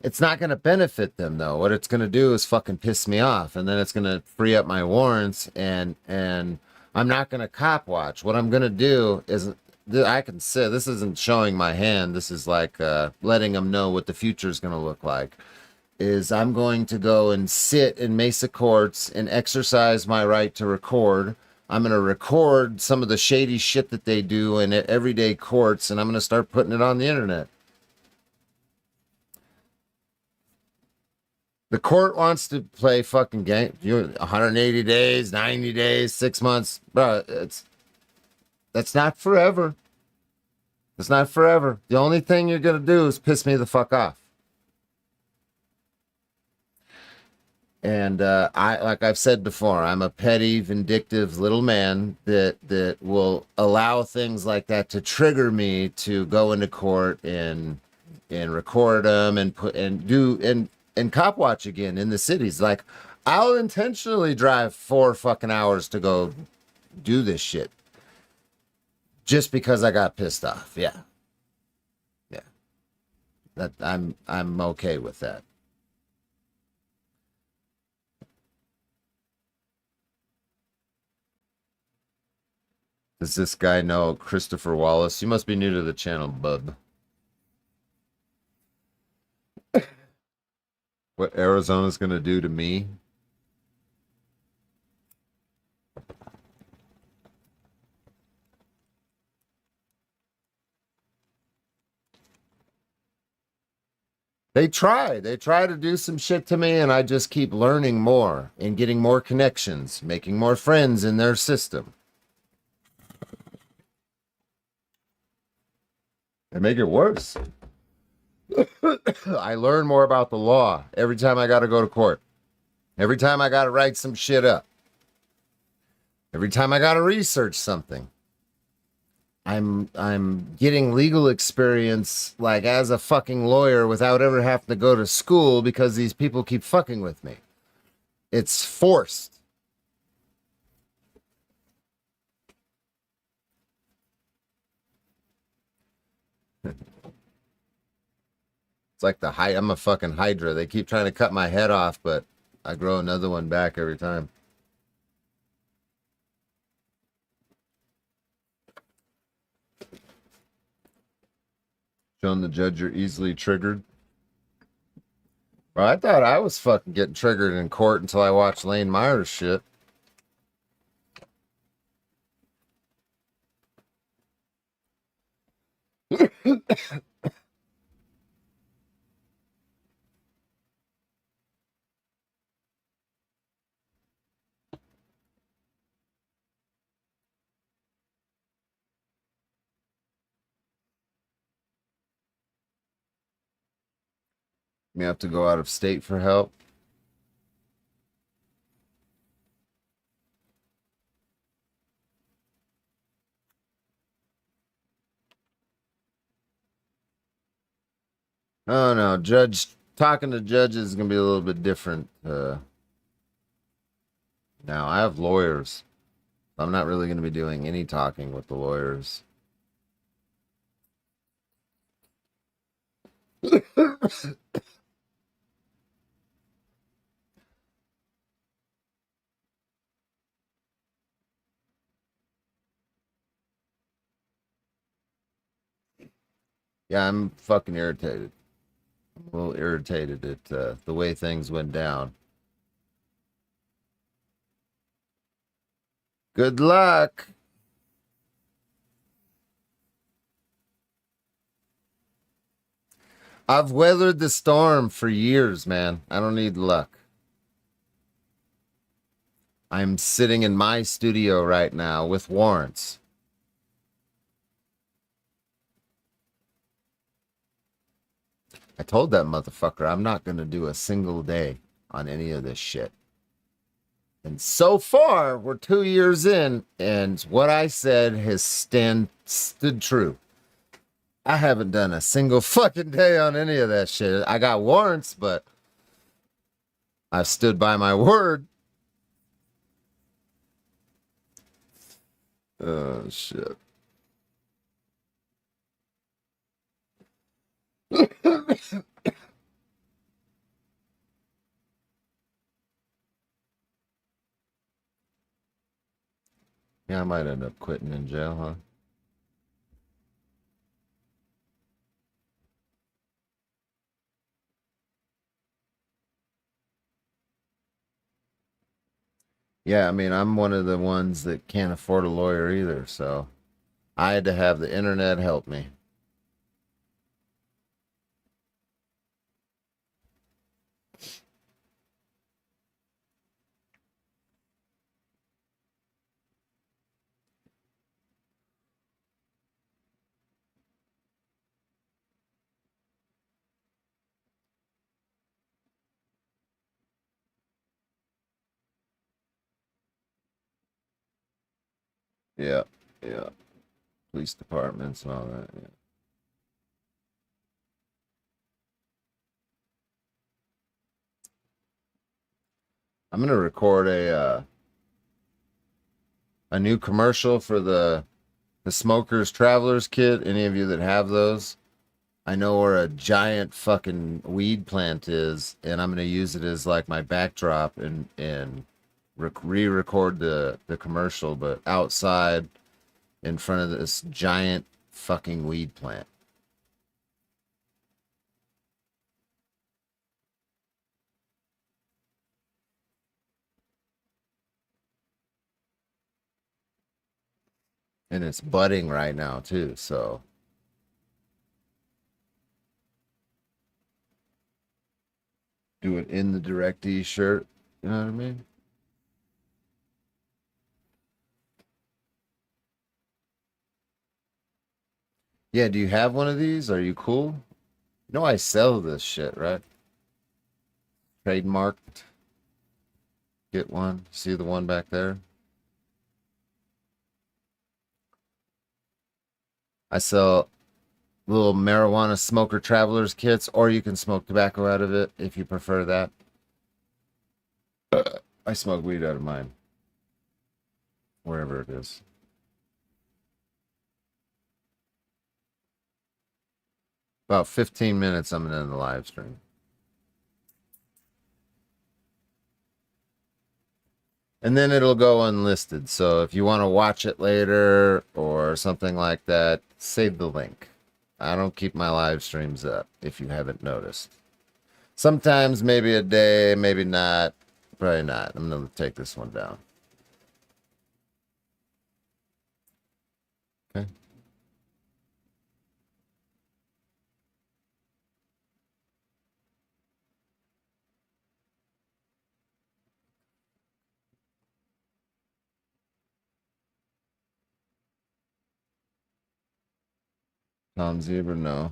It's not going to benefit them, though. What it's going to do is fucking piss me off, and then it's going to free up my warrants, and I'm not going to cop watch. What I'm going to do is, I can say, this isn't showing my hand. This is like letting them know what the future is going to look like. Is I'm going to go and sit in Mesa courts and exercise my right to record. I'm going to record some of the shady shit that they do in everyday courts, and I'm going to start putting it on the internet. The court wants to play fucking game. 180 days, 90 days, 6 months. Bro, that's not forever. It's not forever. The only thing you're going to do is piss me the fuck off. And like I've said before, I'm a petty, vindictive little man that will allow things like that to trigger me to go into court and record them and cop watch again in the cities. Like, I'll intentionally drive 4 fucking hours to go do this shit just because I got pissed off. Yeah, that I'm okay with that. Does this guy know Christopher Wallace? You must be new to the channel, bub. What Arizona's gonna do to me? They try to do some shit to me, and I just keep learning more and getting more connections, making more friends in their system. They make it worse. I learn more about the law every time I got to go to court. Every time I got to write some shit up. Every time I got to research something. I'm getting legal experience like as a fucking lawyer without ever having to go to school because these people keep fucking with me. It's forced. It's like I'm a fucking hydra. They keep trying to cut my head off, but I grow another one back every time. Showing the judge you're easily triggered. Well, I thought I was fucking getting triggered in court until I watched Lane Myers shit. You have to go out of state for help. Oh no, talking to judges is gonna be a little bit different. Now I have lawyers. I'm not really gonna be doing any talking with the lawyers. Yeah, I'm fucking irritated. I'm a little irritated at the way things went down. Good luck. I've weathered the storm for years, man. I don't need luck. I'm sitting in my studio right now with warrants. I told that motherfucker I'm not going to do a single day on any of this shit. And so far, we're 2 years in, and what I said has stood true. I haven't done a single fucking day on any of that shit. I got warrants, but I stood by my word. Oh, shit. Yeah, I might end up quitting in jail, huh? Yeah, I mean, I'm one of the ones that can't afford a lawyer either, so I had to have the internet help me. Yeah, yeah. Police departments and all that. Yeah. I'm gonna record a new commercial for the Smokers Travelers Kit. Any of you that have those, I know where a giant fucking weed plant is, and I'm gonna use it as like my backdrop and re-record the commercial, but outside in front of this giant fucking weed plant. And it's budding right now too, so do it in the DirectD shirt. You know what I mean? Yeah, do you have one of these? Are you cool? You know I sell this shit, right? Trademarked. Get one. See the one back there? I sell little marijuana smoker traveler's kits, or you can smoke tobacco out of it if you prefer that. I smoke weed out of mine. Wherever it is. About 15 minutes I'm in the live stream. And then it'll go unlisted. So if you want to watch it later or something like that, save the link. I don't keep my live streams up if you haven't noticed. Sometimes maybe a day, maybe not. Probably not. I'm going to take this one down. Okay. Tom Zebra, no.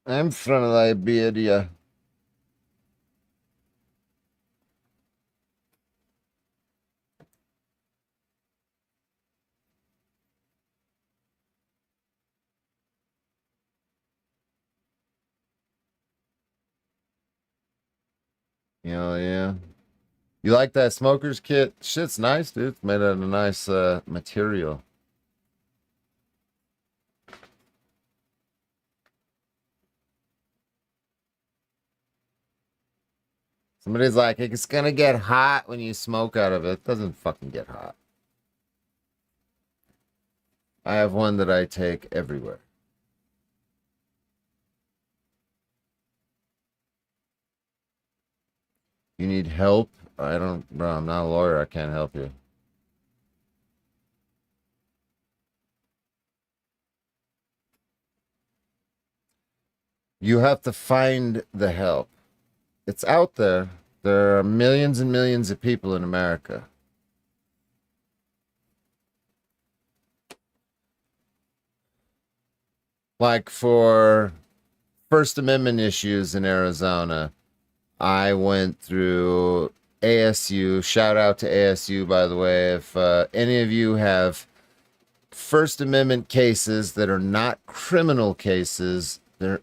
I'm from Liberia. Yeah. You like that smoker's kit? Shit's nice, dude. It's made out of a nice material. Somebody's like, it's gonna get hot when you smoke out of it. It doesn't fucking get hot. I have one that I take everywhere. You need help? Bro, I'm not a lawyer. I can't help you. You have to find the help. It's out there. There are millions and millions of people in America. Like for First Amendment issues in Arizona, I went through ASU. Shout out to ASU, by the way. If any of you have First Amendment cases that are not criminal cases, they're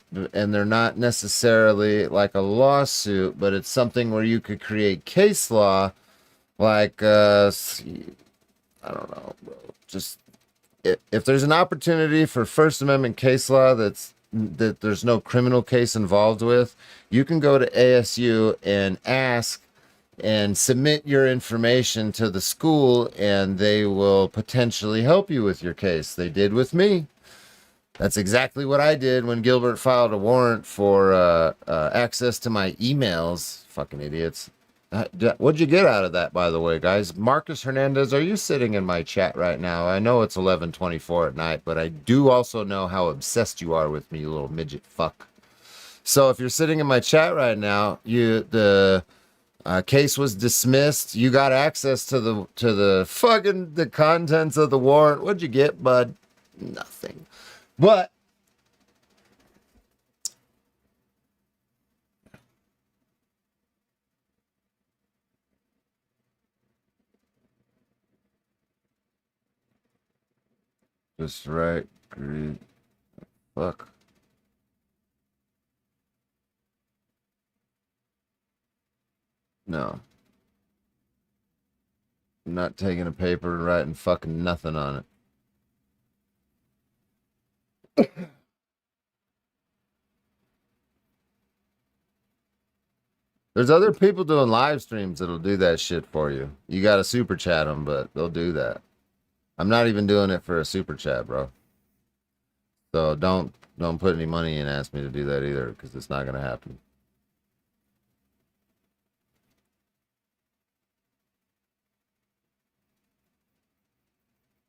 not necessarily like a lawsuit, but it's something where you could create case law, like I don't know, bro. Just if there's an opportunity for First Amendment case law that there's no criminal case involved with, you can go to ASU and ask and submit your information to the school, and they will potentially help you with your case. They did with me. That's exactly what I did when Gilbert filed a warrant for access to my emails. Fucking idiots. What'd you get out of that, by the way, guys? Marcus Hernandez, are you sitting in my chat right now? I know it's 11:24 at night, but I do also know how obsessed you are with me, you little midget fuck. So if you're sitting in my chat right now, the case was dismissed. You got access to the contents of the warrant. What'd you get, bud? Nothing. But just right. Great. Fuck. No. I'm not taking a paper and writing fucking nothing on it. There's other people doing live streams that'll do that shit for you. You gotta super chat them, but they'll do that. I'm not even doing it for a super chat, bro. So don't put any money in and ask me to do that either, because it's not gonna happen.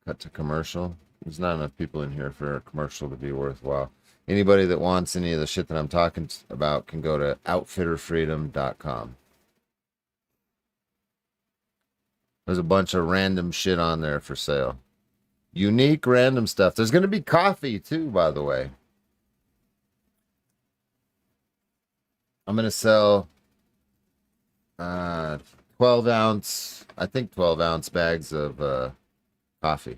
Cut to commercial. There's not enough people in here for a commercial to be worthwhile. Anybody that wants any of the shit that I'm talking about can go to outfitterfreedom.com. There's a bunch of random shit on there for sale. Unique random stuff. There's going to be coffee too, by the way. I'm going to sell 12 ounce, I think 12 ounce bags of coffee.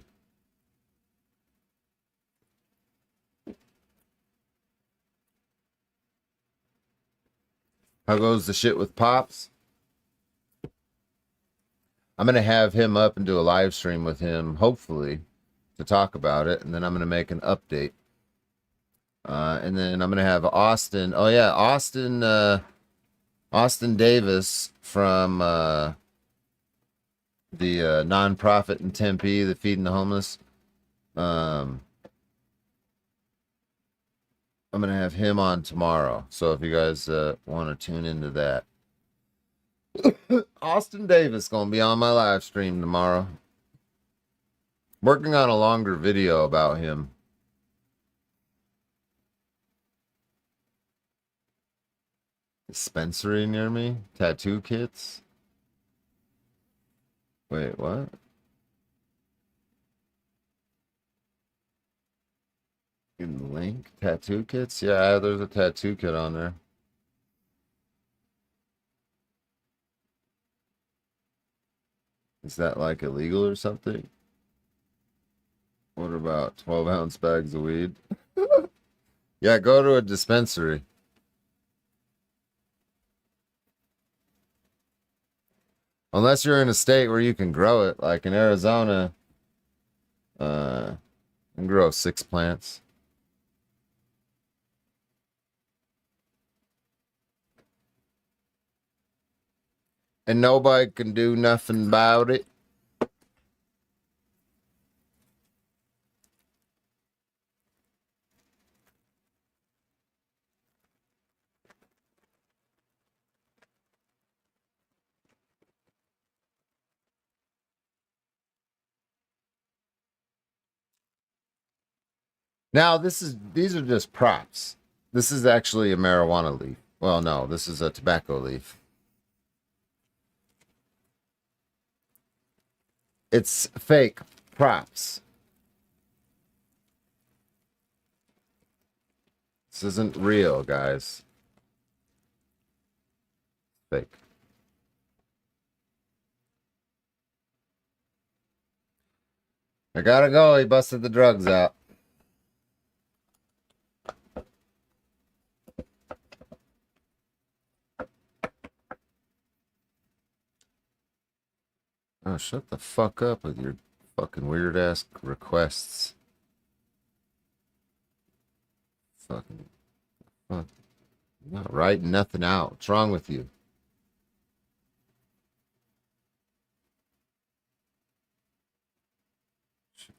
How goes the shit with Pops? I'm going to have him up and do a live stream with him, hopefully, to talk about it. And then I'm going to make an update. And then I'm going to have Austin. Oh, yeah, Austin Davis from the nonprofit in Tempe, the Feeding the Homeless. I'm going to have him on tomorrow. So if you guys want to tune into that. Austin Davis going to be on my live stream tomorrow. Working on a longer video about him. Dispensary near me? Tattoo kits? Wait, what? In the link? Tattoo kits? Yeah, there's a tattoo kit on there. Is that like illegal or something? What about 12 ounce bags of weed? Yeah, go to a dispensary. Unless you're in a state where you can grow it, like in Arizona, you can grow 6 plants. And nobody can do nothing about it. Now, these are just props. This is actually a marijuana leaf. Well, no, this is a tobacco leaf. It's fake props. This isn't real, guys. Fake. I gotta go. He busted the drugs out. Oh, shut the fuck up with your fucking weird ass requests. Fucking fuck. I'm not writing nothing out. What's wrong with you?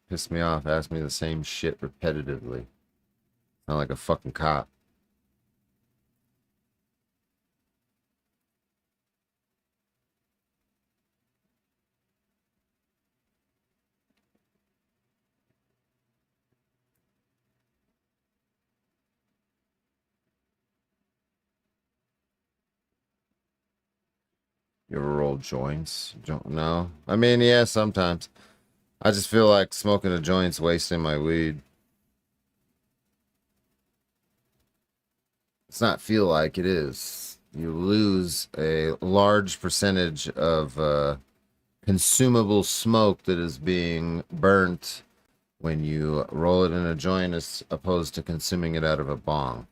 Piss me off. Ask me the same shit repetitively. Sound like a fucking cop. You ever roll joints? No. I mean, yeah, sometimes. I just feel like smoking a joint's wasting my weed. It's not feel like, it is. You lose a large percentage of consumable smoke that is being burnt when you roll it in a joint as opposed to consuming it out of a bong.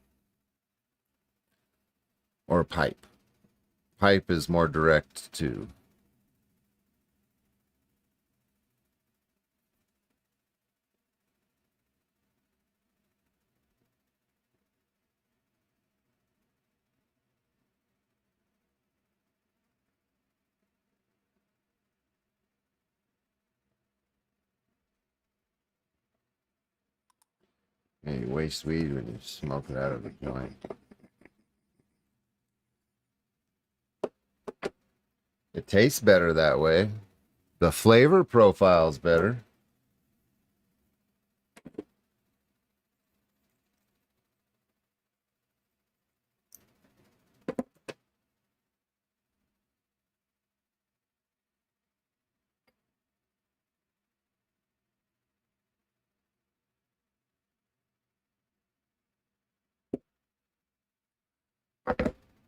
Or a pipe. Pipe is more direct too. Yeah, you waste weed when you smoke it out of a joint. It tastes better that way. The flavor profile's better.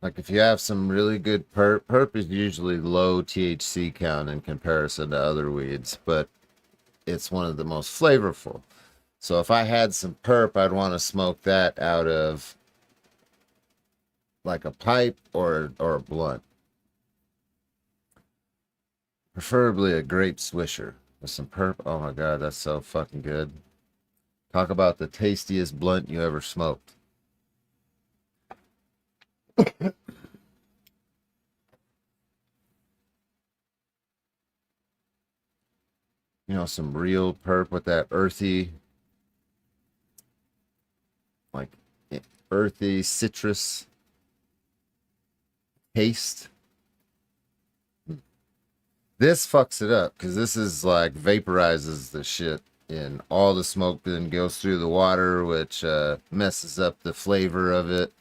Like if you have some really good perp is usually low THC count in comparison to other weeds, but it's one of the most flavorful. So if I had some perp, I'd want to smoke that out of like a pipe or a blunt. Preferably a grape swisher with some perp. Oh my god, that's so fucking good. Talk about the tastiest blunt you ever smoked. You know, some real perp with that earthy, like earthy citrus taste. This fucks it up because this is like vaporizes the shit, and all the smoke then goes through the water, which messes up the flavor of it.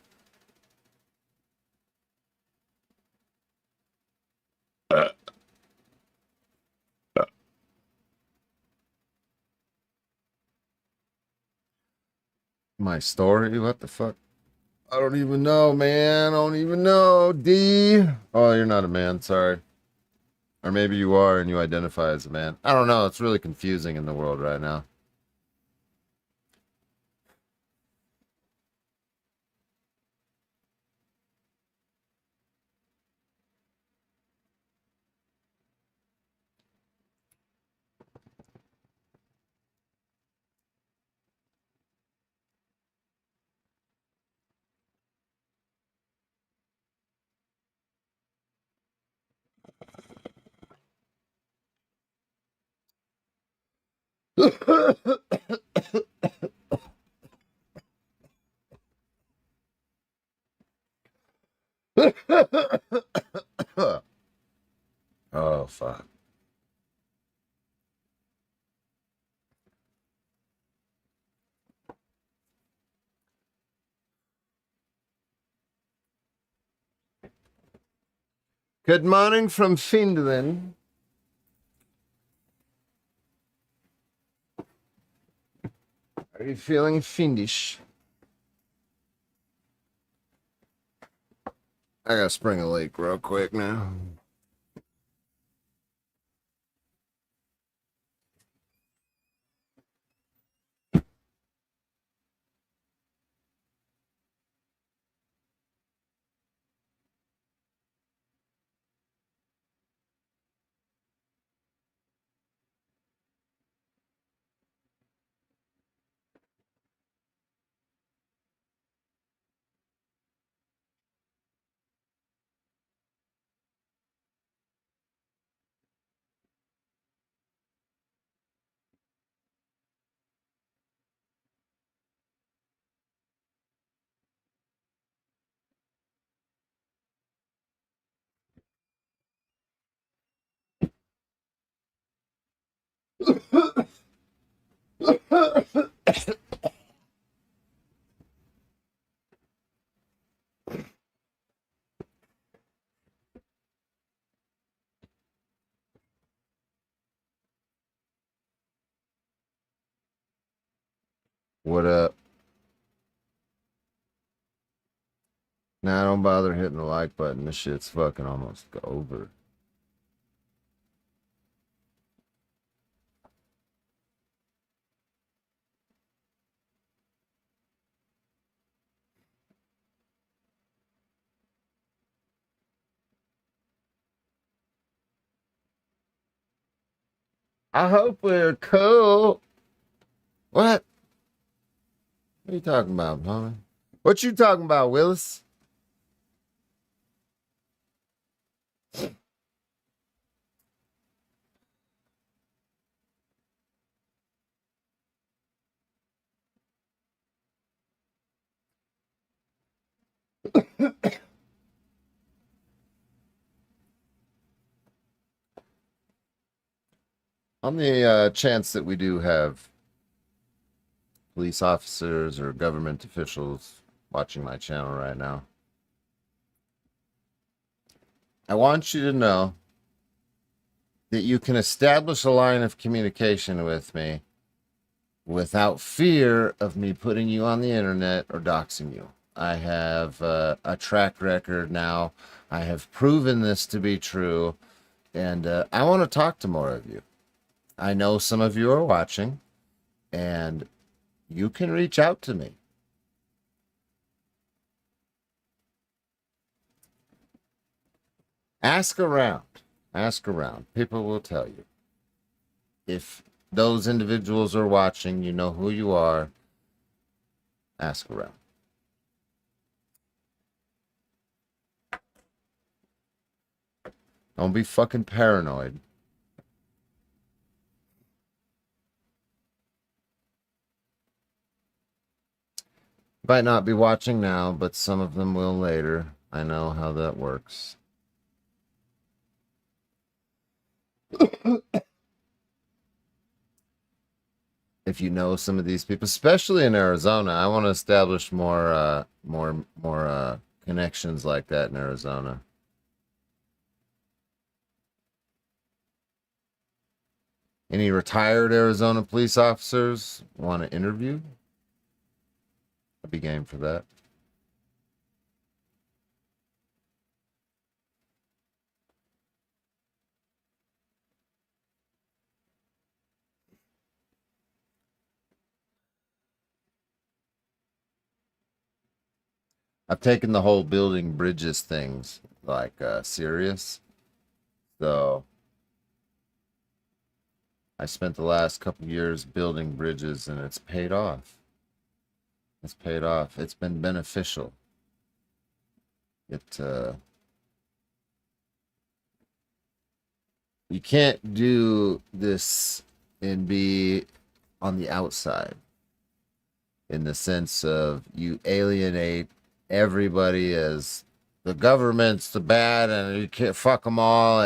My story? What the fuck? I don't even know, man. I don't even know. D. Oh, you're not a man. Sorry. Or maybe you are and you identify as a man. I don't know. It's really confusing in the world right now. Oh, fuck. Good morning from Finland. Are you feeling Finnish? I gotta spring a lake real quick now. What up? Nah, don't bother hitting the like button. This shit's fucking almost over. I hope we're cool. What? What are you talking about, homie? What you talking about, Willis? On the chance that we do have police officers or government officials watching my channel right now, I want you to know that you can establish a line of communication with me without fear of me putting you on the internet or doxing you. I have a track record now. I have proven this to be true. And I want to talk to more of you. I know some of you are watching, and you can reach out to me. Ask around. Ask around. People will tell you. If those individuals are watching, you know who you are. Ask around. Don't be fucking paranoid. Might not be watching now, but some of them will later. I know how that works. If you know some of these people, especially in Arizona, I want to establish more connections like that in Arizona. Any retired Arizona police officers want to interview? I'd be game for that. I've taken the whole building bridges things like serious. So I spent the last couple years building bridges, and it's paid off. It's paid off. It's been beneficial. You can't do this and be on the outside, in the sense of you alienate everybody as the government's the bad and you can't fuck them all.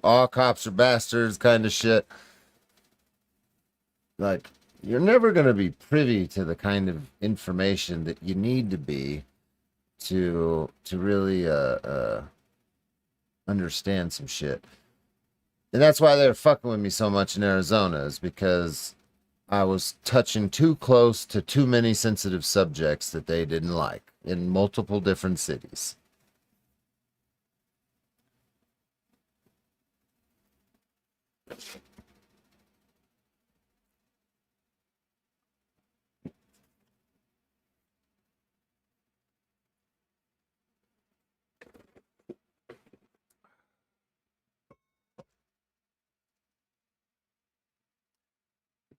All cops are bastards kind of shit. Like, you're never going to be privy to the kind of information that you need to be to really understand some shit. And that's why they're fucking with me so much in Arizona, is because I was touching too close to too many sensitive subjects that they didn't like in multiple different cities.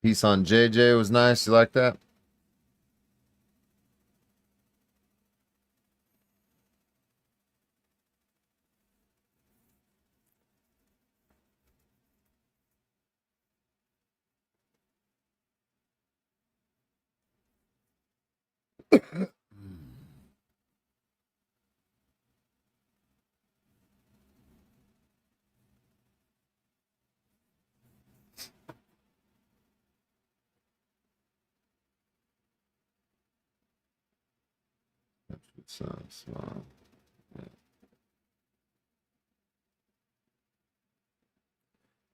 Piece on JJ was nice. You like that? So small.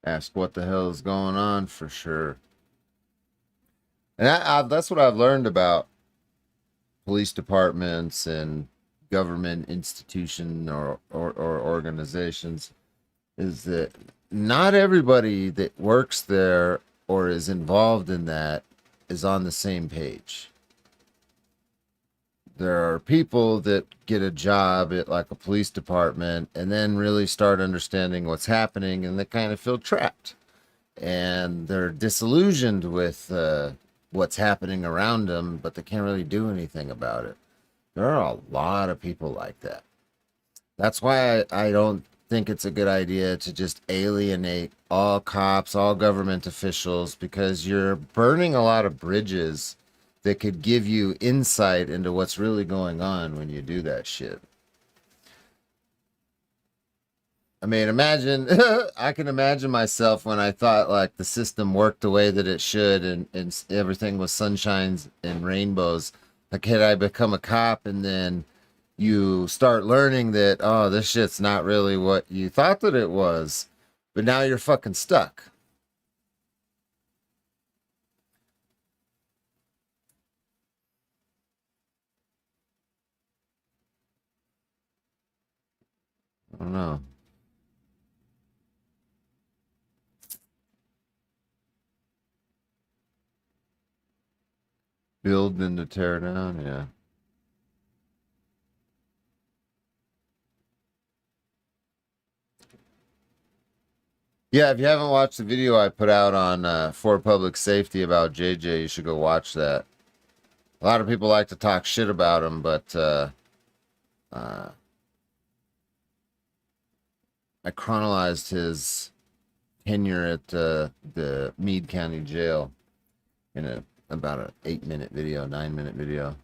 Ask what the hell is going on for sure. And that's what I've learned about police departments and government institution or organizations, is that not everybody that works there or is involved in that is on the same page. There are people that get a job at like a police department and then really start understanding what's happening, and they kind of feel trapped and they're disillusioned with what's happening around them, but they can't really do anything about it. There are a lot of people like that. That's why I don't think it's a good idea to just alienate all cops, all government officials, because you're burning a lot of bridges that could give you insight into what's really going on when you do that shit. I mean, imagine, I can imagine myself when I thought like the system worked the way that it should, and everything was sunshines and rainbows. Like, had I become a cop and then you start learning that, oh, this shit's not really what you thought that it was, but now you're fucking stuck. don't know. Build then to tear down, yeah. Yeah, if you haven't watched the video I put out on For Public Safety about JJ, you should go watch that. A lot of people like to talk shit about him, but I chronologized his tenure at the Meade County Jail in about an 8-minute video, 9-minute video.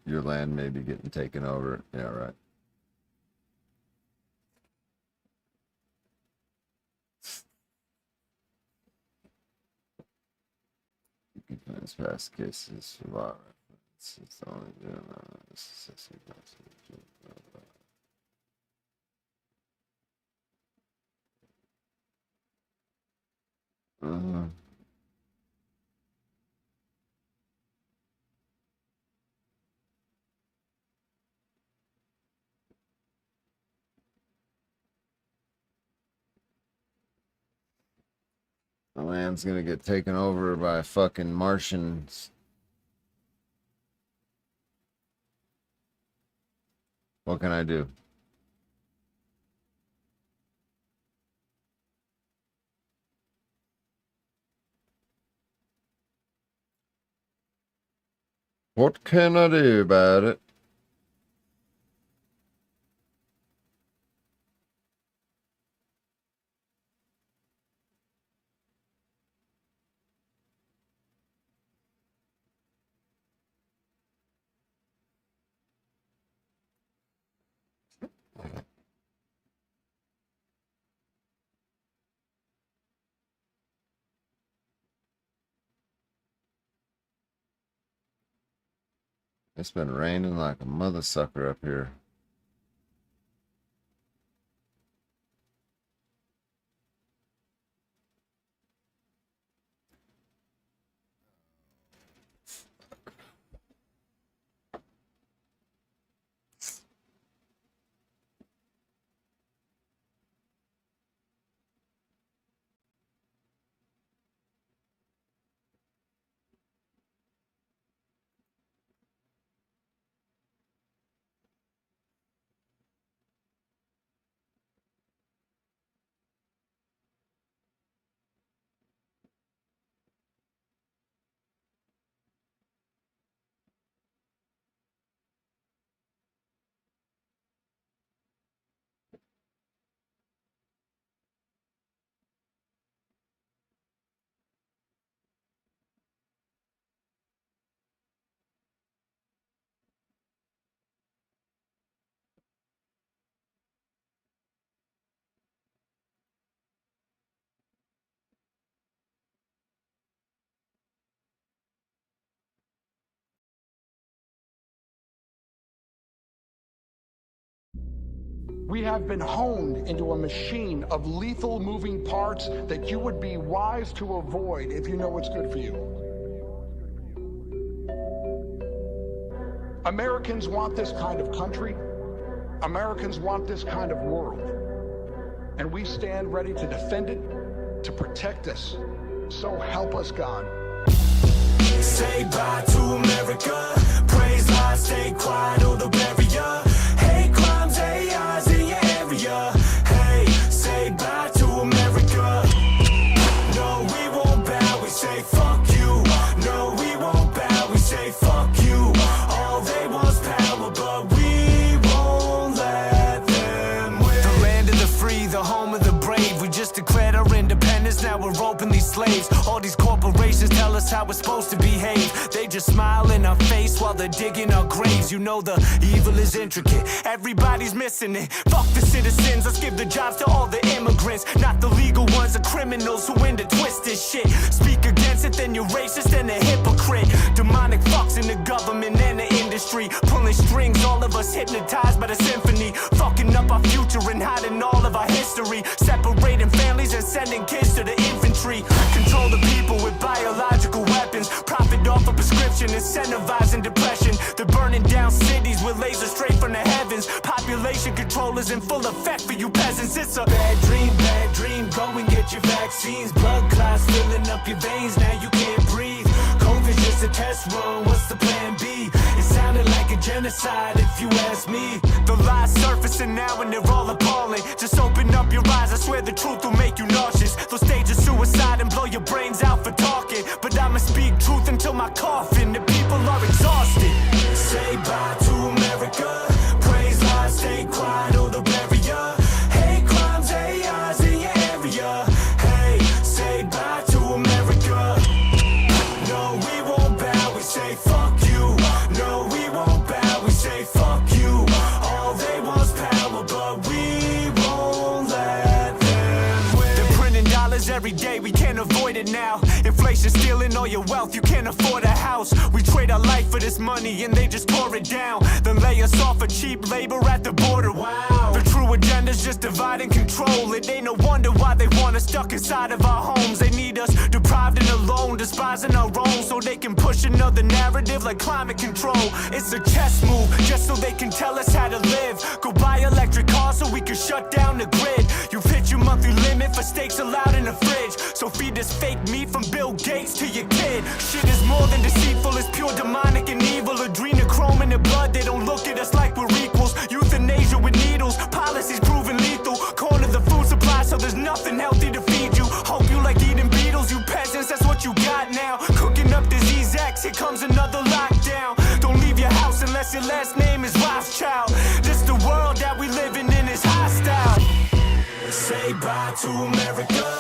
Your land may be getting taken over. Yeah, right. You can find past cases for law reference. It's only the land's gonna get taken over by fucking Martians. What can I do? What can I do about it? It's been raining like a mother sucker up here. We have been honed into a machine of lethal moving parts that you would be wise to avoid if you know what's good for you. Americans want this kind of country. Americans want this kind of world. And we stand ready to defend it, to protect us. So help us God. Say bye to America. Praise God, stay quiet, oh the barrier. Hate crimes, AIs in your area. Hey, say bye to America. No, we won't bow, we say fuck you. No, we won't bow, we say fuck you. All they want's power, but we won't let them win. The land of the free, the home of the brave. We just declared our independence, now we're openly slaves. All these corporations tell us how we're supposed to behave. They just smile in our face while they're digging our graves. You know the evil is intricate, everybody's missing it. Fuck the citizens, let's give the jobs to all the immigrants. Not the legal ones, the criminals who in to twist this shit. Speak against it, then you're racist and a hypocrite. Demonic fucks in the government and the industry, pulling strings, all of us hypnotized by the symphony. Fucking up our future and hiding all of our history. Separating families and sending incentivizing depression. They're burning down cities with lasers straight from the heavens. Population control is in full effect for you peasants. It's a bad dream, go and get your vaccines. Blood clots filling up your veins, now you can't breathe. COVID's just a test run, what's the plan B? It sounded like a genocide if you ask me. The lies surfacing now and they're all appalling. Just open up your eyes, I swear the truth will make you nauseous. Those stages suicide and blow your brains out for talking. But I'ma speak truth until my coffin. The people are exhausted. Say bye to America. Praise lies, stay quiet or the barrier. Hate crimes, AIs in your area. Hey, say bye to America. No, we won't bow, we say fuck you. No, we won't bow, we say fuck you. All they want's power, but we won't let them win. They're printing dollars every day, we can't avoid it now. Inflation stealing all your wealth, you can't afford a house. We trade our life for this money and they just pour it down. Then lay us off for cheap labor at the border. Wow. The true agenda's just divide and control. It ain't no wonder why they want us stuck inside of our homes. They need us deprived and alone, despising our own, so they can push another narrative like climate control. It's a chess move, just so they can tell us how to live. Go buy electric cars so we can shut down the grid. You've hit your monthly limit for steaks allowed in the fridge. So feed this fake meat from Bill Gates to your kid. Shit is more than deceitful, it's pure demonic and evil. Adrenochrome in the blood, they don't look at us like we're equals. Euthanasia with needles, policies proven lethal. Corner the food supply so there's nothing healthy to feed you. Hope you like eating beetles, you peasants, that's what you got now. Cooking up disease X, here comes another lockdown. Don't leave your house unless your last name is Rothschild. This the world that we living in is hostile. Say bye to America.